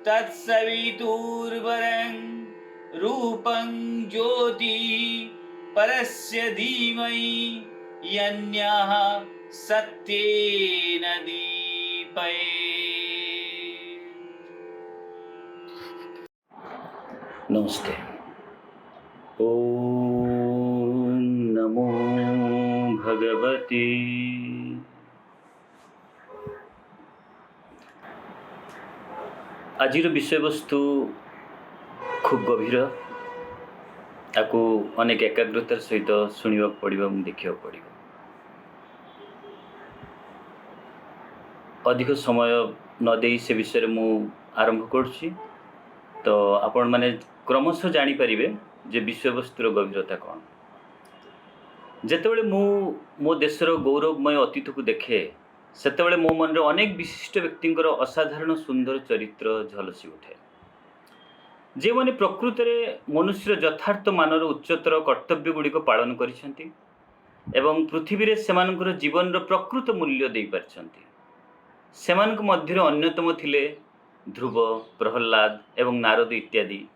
तत्सवितुर्वरं रूपं ज्योति परस्य धीमहि यन्यः सत्येन दीपयेत्। नमस्ते। ओम नमो भगवते। आज विषय वस्तु खूब गभीर, ताकू अनेक एकाग्रतार सहित शुणा पड़ो, देखा पड़ो। अधिक समय नदे से विषय मु आरंभ करुच्ची, तो आपण माने क्रमशः जानीपर जे विषय वस्तुर गभीरता कौन। जितेबाला मो देशर गौरवमय अतीत को देखे, सेतेबाला मो मन अनेक विशिष्ट व्यक्ति असाधारण सुंदर चरित्र झलसी उठे, जे माने प्रकृत रे मनुष्य यथार्थ मानर उच्चतर कर्तव्य गुड़िक पालन करिसेंती एवं पृथ्वी रे सेमानकर जीवन प्रकृत मूल्य दे पारछंती। सेमानक मध्य अन्यतम थिले ध्रुव, प्रहल्लाद एवं नारद इत्यादि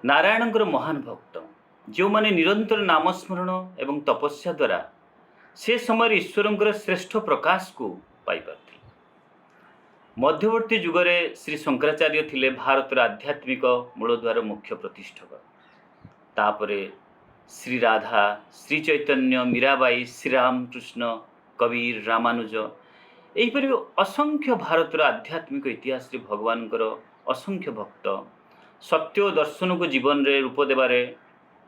नारायणकर महान भक्त, जो माने निरंतर नामस्मरण एवं तपस्या द्वारा से समय ईश्वरंकर श्रेष्ठ प्रकाश को पाई पारथिले। मध्यवर्ती जुगरे श्री शंकराचार्य थिले भारतर आध्यात्मिक मूलद्वार मुख्य प्रतिष्ठक। तापरे श्री राधा, श्री चैतन्य, मीराबाई, श्री रामकृष्ण, कबीर, रामानुज एहीपरि असंख्य भारतर आध्यात्मिक इतिहास रे भगवानकर असंख्य भक्त सत्य और दर्शन को जीवन रे रूप देवारे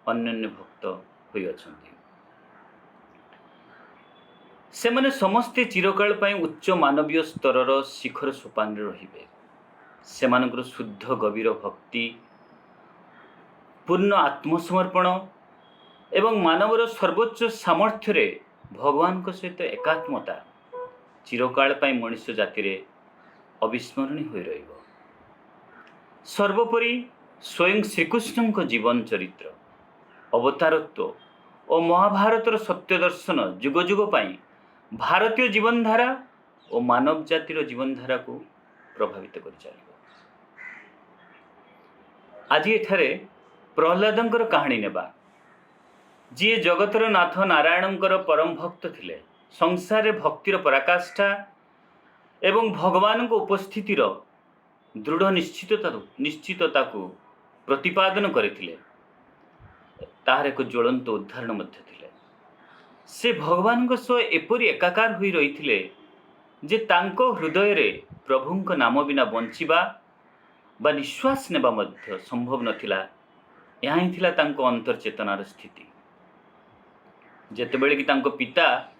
अन्य भक्त होई अछंती। से माने समस्ते चिरकाल पई उच्च मानवीय स्तरर शिखर सोपान रे रहिबे। से मानकर शुद्ध गभीर भक्ति, पूर्ण आत्मसमर्पण एवं मानवर सर्वोच्च सामर्थ्य रे भगवान को सहित एकात्मता चिरकाल पई मनुष्य जाति रे अविस्मरणीय होई रहिबो। सर्वोपरि स्वयं श्रीकृष्ण को जीवन चरित्र, अवतारत्व और महाभारतर सत्य दर्शन जुग जुग पाई भारतीय जीवनधारा और मानव जातिर जीवनधारा को प्रभावित कर चलिबो। आज एठारे प्रहलादंकर कहानी नेबा, जी जगतर नाथ नारायणंकर परम भक्त थिले। संसार रे भक्तिर पराकाष्ठा एवं भगवान को उपस्थितिर दृढ़ निश्चितता को प्रतिपादन करथिले। तार एक ज्वलंत उदाहरण मध्य थिले। से भगवान को सह एपरि एकाकार होई रहिथिले जे तांको हृदय रे प्रभुंक नाम बिना बंचिबा बा निश्वास नेबा मध्य संभव नथिला। यहाँ ही थिला तांको अंतर्चेतनार स्थिति। जेतेबेले कि तांको पिता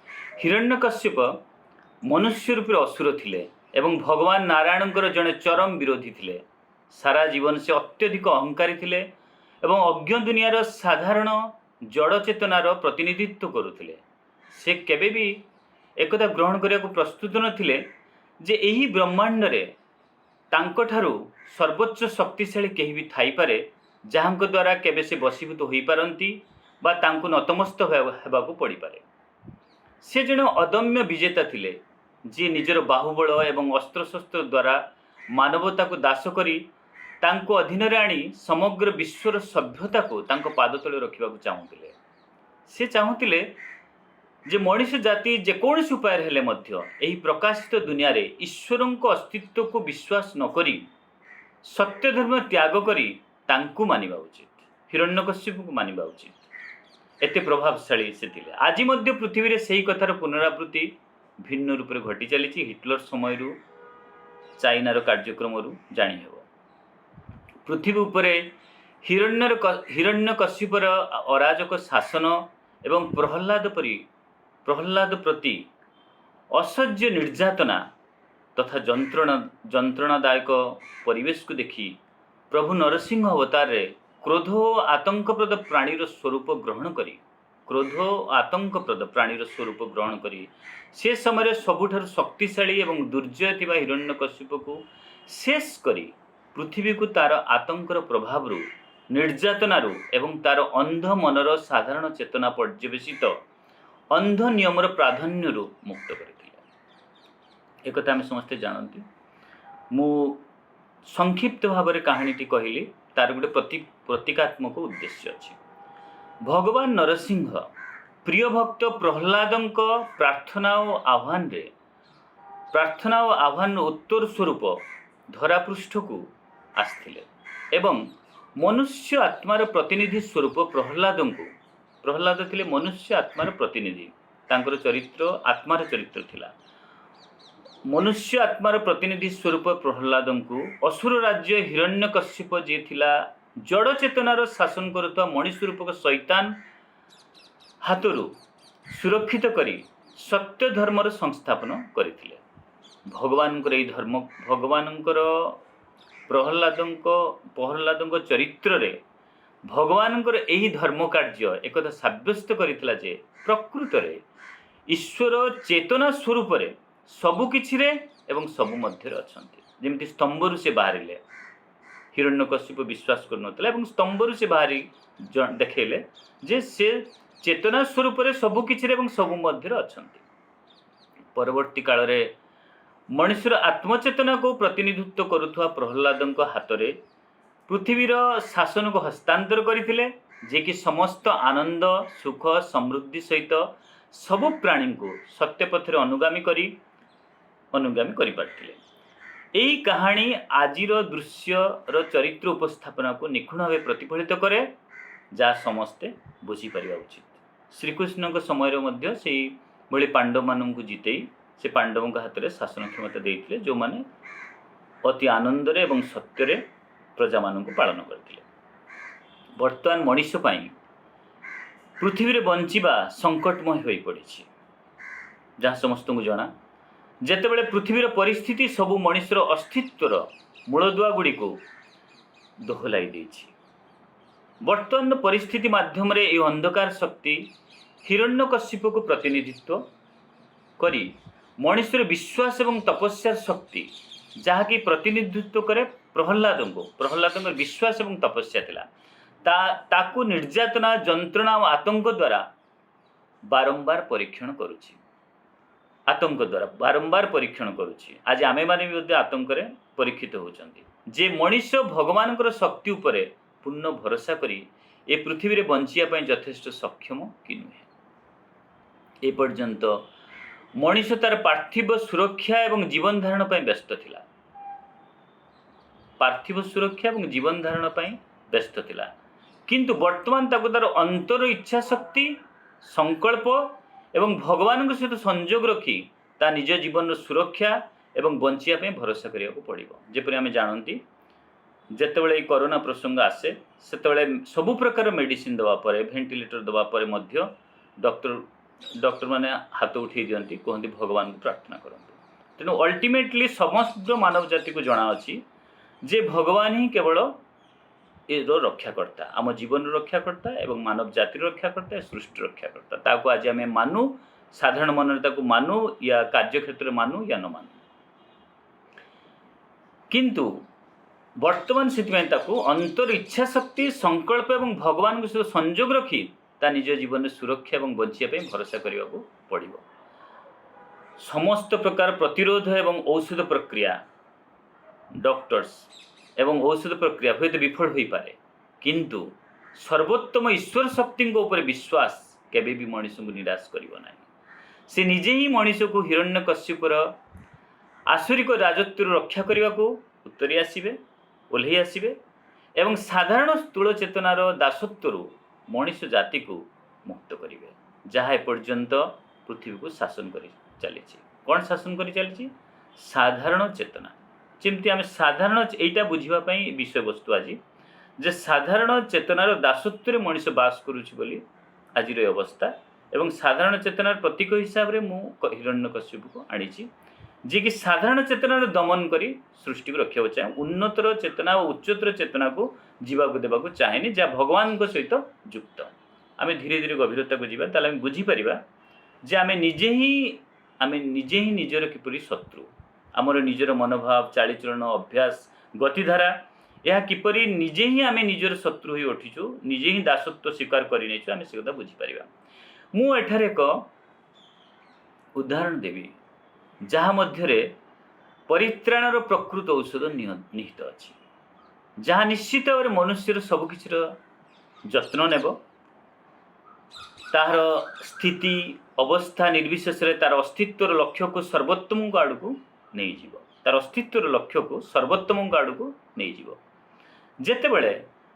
हिरण्यकश्यप मनुष्य रूपी असुर थिले एवं भगवान नारायणंकर जड़े चरम विरोधी थिले। सारा जीवन से अत्यधिक अहंकारी थिले एवं अज्ञ दुनियार साधारण जड़ चेतनार प्रतिनिधित्व करुथिले। से केबे भी एकदा ग्रहण करिया को प्रस्तुत नथिले जे एही ब्रह्मांड रे तांको ठारू सर्वोच्च शक्तिशाली केही भी थाई पारे, जहांको द्वारा केबे से बशीभूत होई पारंती बा तांको नतमस्तक हेबाको पड़ी पारे। से जणे अदम्य विजेता थिले, जी निजर बाहुबल एवं अस्त्रशस्त्र द्वारा मानवता को दास करी तांको अधीन रे आनी समग्र विश्वर सभ्यता को तांको पाद तले रखिबा को चाहुतिले। से चाहुतिले जे मनुष्य जाति जेकोसी उपाय हेले मध्य एही प्रकाशित दुनिया रे ईश्वरंको अस्तित्व को विश्वास न करी सत्य धर्म त्याग करी तांको मानिबा उचित, हिरण्यकश्यप को मानिबा उचित। एते प्रभावशाली से थिले। आज मध्य पृथ्वी रे सेही कथार पुनरावृत्ति भिन्न रूप रे घटी चली। हिटलर समय चाइनार कार्यक्रम जानी हेबो। पृथ्वी उपरे हिरण्यकश्यपर अराजक शासन एवं प्रहल्लाद प्रति असह्य निर्यातना तथा जंत्रणादायक परिवेश को देखी प्रभु नरसिंह अवतार रे क्रोध और आतंकप्रद प्राणीर स्वरूप ग्रहण करी से समय सबुठार शक्तिशाली एवं दुर्जय थिबा हिरण्यकश्यप को शेष करी पृथ्वी को तार आतंकर प्रभाव निर्यातनारू एवं तार अंध मनर साधारण चेतना पर्यवेसित अंध नियमर प्राधान्य मुक्त करथिले। एक आम समस्ते जानती। मु संक्षिप्त भाव में कहानीटी कहली तार गोटे प्रतीकात्मक उद्देश्य अच्छी। भगवान नरसिंह प्रिय भक्त प्रहलादों प्रार्थना और आह्वान उत्तर स्वरूप धरापृष्ठ को आसथिले एवं मनुष्य आत्मार प्रतिनिधि स्वरूप प्रहलाद थिले मनुष्य आत्मार प्रतिनिधि। तांकर चरित्र आत्मार चरित्र थिला। मनुष्य आत्मार प्रतिनिधि स्वरूप प्रहलाद को असुर राज्य हिरण्यकश्यप जे थिला जड़ चेतनार शासन करुवा मणिष रूपक शैतान हाथरू सुरक्षित करी सत्य धर्मर संस्थापन करथिले। भगवानकर यही धर्म भगवानकर प्रहलाद चरित्र रे भगवानकर यही धर्म कार्य एकदा साब्यस्त करथिला जे प्रकृत रे ईश्वर चेतना स्वरूप रे सबु किछि रे एवं सबु मध्य अछंती। जेमति स्तंभरु से बाहरिले हिरण्यकश्यप विश्वास करनथले एवं स्तंभरु से बाहरी देखेले जे से चेतना स्वरूप रे सबु किछि रे एवं सबु मध्य अछंती। परवर्ती काल रे मनुष्यर आत्मचेतना को प्रतिनिधित्व करुवा प्रहलाद हाथ में पृथ्वीर शासन को हस्तांतर करथिले जे कि समस्त आनंद सुख समृद्धि सहित सबु प्राणी को सत्य पथरे अनुगामी करि पारथिले। एही कहानी आजिर दृश्यर चरित्र उपस्थापना को निखुण भाव प्रतिफलित करे जहाँ समस्ते बुझी पारिबा उचित। श्रीकृष्ण समय मध्य से भली पांडव मान को जितेई से पांडवों हाथ में शासन क्षमता देते जो माने अति आनंद एवं सत्य प्रजा मान पालन करते। वर्तमान मनीष पृथ्वी रे बंचिबा संकटमय हो पड़ी जहाँ समस्त को जना जेतेबेले पृथ्वीर परिस्थिति सबु मनीषर अस्तित्वर मूलदुआ गुड़ी को दोहलाई देछि। वर्तमान परिस्थिति माध्यम रे ये अंधकार शक्ति हिरण्यकश्यप को प्रतिनिधित्व करी मनुष्यर विश्वास एवं तपस्या शक्ति जहाँकि प्रतिनिधित्व करे प्रहलाद विश्वास एवं तपस्या थिला ताकू निर्यातना जंत्रणा और आतंक द्वारा बारंबार परीक्षण करुछि। आज आमे माने भी आतंक रे परीक्षित होचंती जे मनुष्य भगवान शक्ति उपरे पूर्ण भरोसा करी ए पृथ्वी रे बंचिया पई यथेष्ट सक्षम कि नुहे। ए पर्यंत मनीष तार पार्थिव सुरक्षा एवं जीवन धारण पर व्यस्त थिला। पार्थिव सुरक्षा एवं जीवन धारण पर व्यस्त थिला किंतु वर्तमान ताको तार अंतर इच्छा शक्ति संकल्प एवं भगवान के सहित संयोग रखी ता निज जीवन सुरक्षा एवं बंचिया पे भरोसा करिया को पड़िबो। जेपरि आमे जानंती जेतेबेले कोरोना प्रसंग आसे सेतेबेले सबु प्रकार मेडिसिन दवा परे वेंटिलेटर दवा परे मध्य डॉक्टर माने हाथ उठे दियंती कहती भगवान को प्रार्थना करंतु। तेणु अल्टीमेटली समस्त मानव जाति को जना अछि जे भगवान ही केवल ए रक्षाकर्ता आम जीवन रक्षाकर्ता एवं मानव जाति रक्षाकर्ता सृष्टि रक्षाकर्ता ताको आज आमे मानु साधारण मन ताको मानु या कार्य क्षेत्र मानु या न मानु किंतु वर्तमान से ताको अंतर इच्छा शक्ति संकल्प एवं भगवान को संयोग रखी ता निज जीवन सुरक्षा एवं बंचिया पे भरोसा करने को पड़िबो। समस्त प्रकार प्रतिरोध एवं औषध प्रक्रिया डॉक्टर्स एवं औषध प्रक्रिया हुए तो विफल हो पारे किंतु सर्वोत्तम ईश्वर शक्ति ऊपर विश्वास केबे भी मनीष को निराश करिवो नाही। से निजे ही मनीष को हिरण्यकश्यपर आसुरिक राजत्व रक्षा करने को उत्तरी आसबे ओल्हे आसबे एवं साधारण स्थूल चेतनार दासत्व मनीष जाति को मुक्त करेंगे जहाँ एपर्यंत पृथ्वी को शासन कर चली। कौन शासन कर चली? साधारण चेतना। जमती आम साधारण यहीटा बुझापी विषय वस्तु आज जे साधारण चेतनार दासत्व मनीष बास करुँच आज अवस्था एवं साधारण चेतनार प्रतीक हिसाब से मुझे हिरण्यकश्यप को आनी जी कि साधारण चेतनार दमन करी सृष्टि को रखा चाहे उन्नतर चेतना और उच्चतर चेतना को जीवाक देवाक चाहेनी जहाँ भगवान सहित युक्त आम धीरे धीरे गभीरता को जीवा ताले बुझीपर जे आम निजे ही निजर किपरि शत्रु आमर निजर मनोभाव चालीचलन अभ्यास गतिधारा यह किपरि निजे ही आम निजर शत्रु हो उठीचु निजे ही दासत्व स्वीकार कर आम से कथा बुझीपर। मुझे एक उदाहरण देवी जहाँ मध्य परित्राणर प्रकृत औषध निहित अच्छी जहाँ निश्चित भाव में मनुष्यर सबकिछ जत्न नेब तार स्थिति अवस्था निर्विशेष तार अस्तित्वर लक्ष्य को सर्वोत्तम आड़ को नहीं जीव तार अस्तित्वर लक्ष्य को सर्वोत्तम आड़ को नहीं जीव जेतेबेले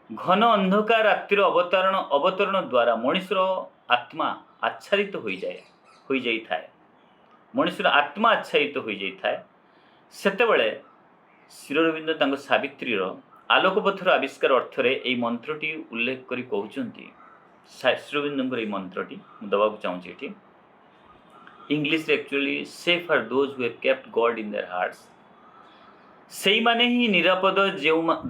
घन अंधकार रातिर अवतरण द्वारा मनुष्यर आत्मा आच्छादित हो जाए मनुष्यर आत्मा आच्छादित हो जाए सेतेबेले श्री अरविंद तांको सावित्रीर आलोकपथर आविष्कार अर्थरे यही मंत्रटी उल्लेख करी कहउचंती श्री अरविंदर ये मंत्रटी दबा चाहूँगी ये English actually safe are those who have kept God in their hearts सेई माने ही निरापद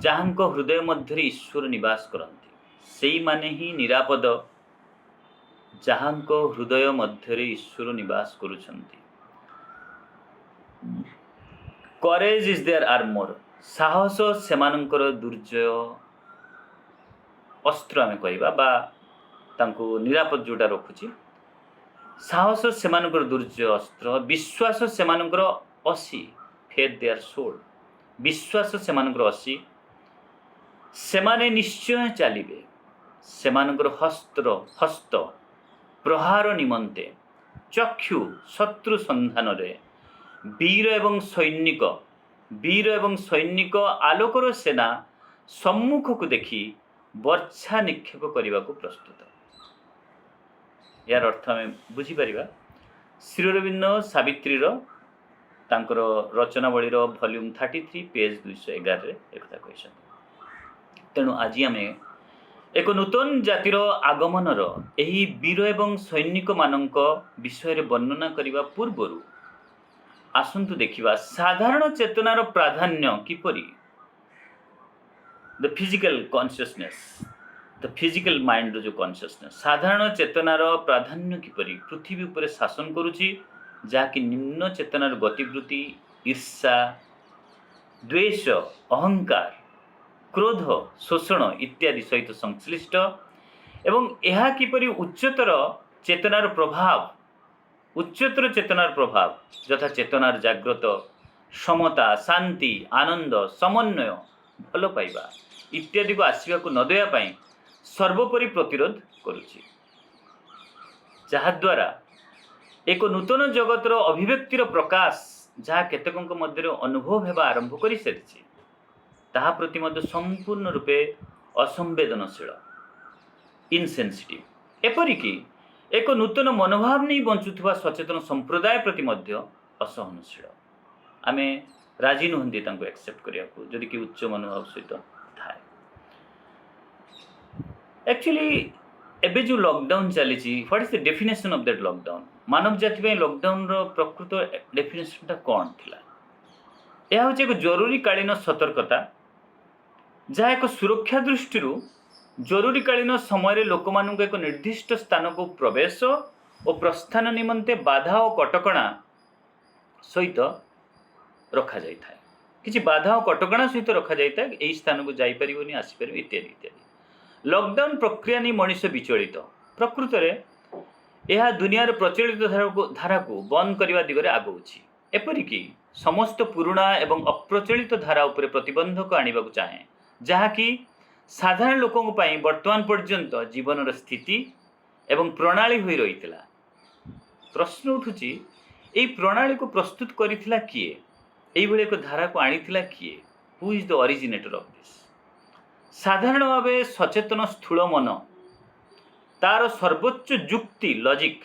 जहाँक हृदय मध्य ईश्वर निवास करती सेई माने ही निरापद जहाँक हृदय मध्य ईश्वर निवास करुछंती करेज इज देयर आर्मर साहस सेमानंकर दुर्जय अस्त्र आम कहवा तांको निरापद जोटा रखुची साहस सेमानंकर दुर्जय अस्त्र विश्वास सेमानंकर असी फेथ देयर सोल विश्वास सेमानंकर असी सेमाने निश्चय चलिबे सेमानंकर हस्त प्रहार निमंते चक्षु शत्रु संधान रे वीर एवं सैनिक आलोकर सेना सम्मुख को देखि वर्षा निक्षेप करने को प्रस्तुत यार अर्थ आम बुझीपर श्री अरविंद सावित्रीर तांकर रचनावलीर वॉल्यूम 33 पेज 211 एक कही तेणु आज आम एक नूतन जातिर आगमनर एही वीर एवं सैनिक मानक विषय वर्णना करने पूर्वर आसंतु देखिबा साधारण चेतनार प्राधान्य किपरि the physical consciousness the physical mind जो कॉन्शियसनेस साधारण चेतनार प्राधान्य किपरि पृथ्वी उपर शासन करुछि जहाँकि निम्न चेतनार गतिवृत्ति ईर्षा द्वेष अहंकार क्रोध शोषण इत्यादि सहित संश्लिष्ट एवं यह किपरि उच्चतर चेतनार प्रभाव यथा चेतनार जाग्रत समता शांति आनंद समन्वय भल पाइबा इत्यादि को आसवा को न देया पाई सर्वोपरि प्रतिरोध करुछि जहाद्वारा एक नूतन जगतर अभिव्यक्तिर प्रकाश जहाँ केतक मध्य अनुभव होगा आरंभ कर सारी ताहा प्रति मध्य संपूर्ण रूपे असंवेदनशील इनसेंसिटिव एपरिकी एक नूतन मनोभाव नहीं बंचुवा सचेतन संप्रदाय प्रति मध्य असहनशील आम राजी नुहति एक्सेप्ट करने जदि कि उच्च मनोभाव सहित थाए एक्चुअली एबे जो लॉकडाउन चली what is the definition of that lockdown मानव जाति लॉकडाउन प्रकृत डेफिनेशन कौन थिला यह हूँ एक जरूरीकालीन सतर्कता जहाँ एक सुरक्षा दृष्टि जरूरीकालीन समय लोक मानक एक निर्दिष्ट स्थान को प्रवेश और प्रस्थान निमंते बाधा और कटकणा सहित रखा जाए किसी बाधा और कटकणा सहित रखा जाए यही स्थान को जापर आसीपर इत्यादि इत्यादि लॉकडाउन प्रक्रिया नहीं मनीष विचलित प्रकृत में यह दुनियार प्रचलित धारा को बंद करने दिगरे आगौछि एपरिकी समस्त पुराणा एवं अप्रचलित धारा उपर प्रतिबंधक आने को चाहे जहाँकि साधारण लोकों वर्तमान पर्यंत जीवन स्थिति एवं प्रणाली हो रही प्रश्न उठुची यही प्रणाली को प्रस्तुत करिथिला किए यही भली एक धारा को आनीथिला किए who is the originator of this साधारण भाव सचेतन स्थूल मन तार सर्वोच्च जुक्ति लॉजिक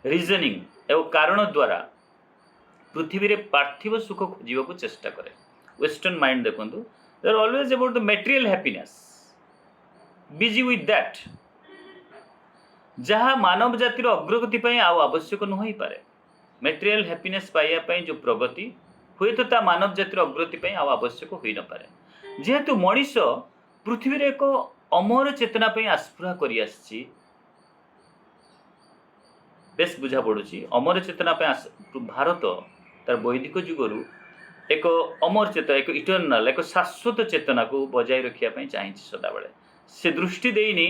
रीजनिंग एवं कारण द्वारा पृथ्वी रे पार्थिव सुख खोजा चेष्टा करे वेस्टर्न माइंड देखो they are always about the material happiness busy with that जहाँ मानव जातिर अग्रगति पर आवश्यक नुह पारे मटेरियल हैप्पीनेस पाइबा जो प्रगति हुए तो ता मानव जातिर अग्रगति पर आवश्यक हो न पारे जेहेतु मनीष पृथ्वी रे एक अमर चेतना आस्पृहा कर बेस बुझा पड़ुची अमर चेतना भारत तार वैदिक जुगरू एक अमर चेतना एक इटर्नाल एक शाश्वत चेतना को बजाय रखापी चाहिए सदाबले से दृष्टि देनी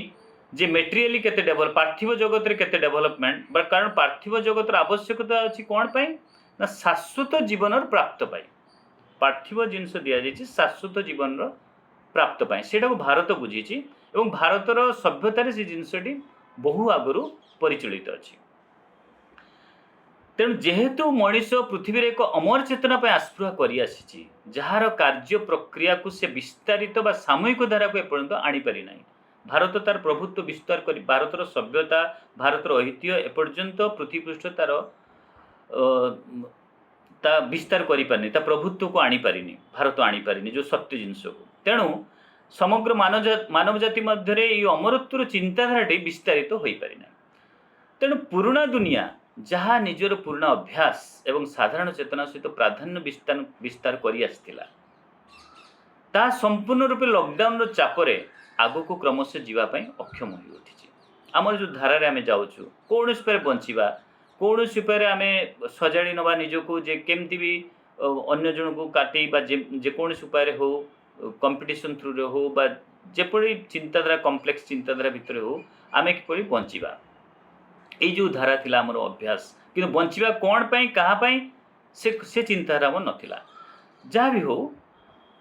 जे मेटेरियली केते डेवलप पार्थिव जगत रे केते डेवलपमेंट कारण पार्थिव जगत आवश्यकता अच्छी कौन पाई ना शाश्वत जीवन प्राप्त पाई पार्थिव जिनस दि जाइए शाश्वत जीवन प्राप्त पाए सेटा को भारत बुझी एवं भारतर सभ्यतार से जिनसटी बहु आगु परिचालित अच्छी तेणु जेहेतु मनीष पृथ्वी एक अमर चेतना आस्पृहा कर जार कार्य प्रक्रिया को से विस्तारित बा सामूहिक धारा को एपर्यंत आनीपारी ना भारत तार प्रभुत्व विस्तार कर भारतर सभ्यता भारतर ऐतिह्य एपर्यंत पृथ्वी पृष्ठ तार ता विस्तार करें प्रभुत्व को आनीपारिनी भारत आनीपारिनी जो सत्य जिनस को तेणु समग्र मानव जाति मध्य अमरत्वर चिंताधाराटी विस्तारित हो पारिना तेणु पुराणा दुनिया जहाँ निजर पूर्ण अभ्यास एवं साधारण चेतना सहित प्राधान्य विस्तार कर आसला ता संपूर्ण रूपे लॉकडाउन चापरे आग को क्रमशः जीवाई अक्षम हो उठी आमर जो धारा आम जाऊँ कौन उपाय बंचा कौन उपाय आम सजाड़ी नवा निजको जे केमती भी अन्य जन को काटे जेकोसी उपाय हो कंपिटिशन थ्रू रे हो बा जेपरी चिंताधारा कम्प्लेक्स चिंताधारा भितर हो आम किपरि बंचा ये जो धारा थिला हमर अभ्यास कि बंचा कौन पाई कहाँ से चिंताधारा आम नाला जहाँ भी हो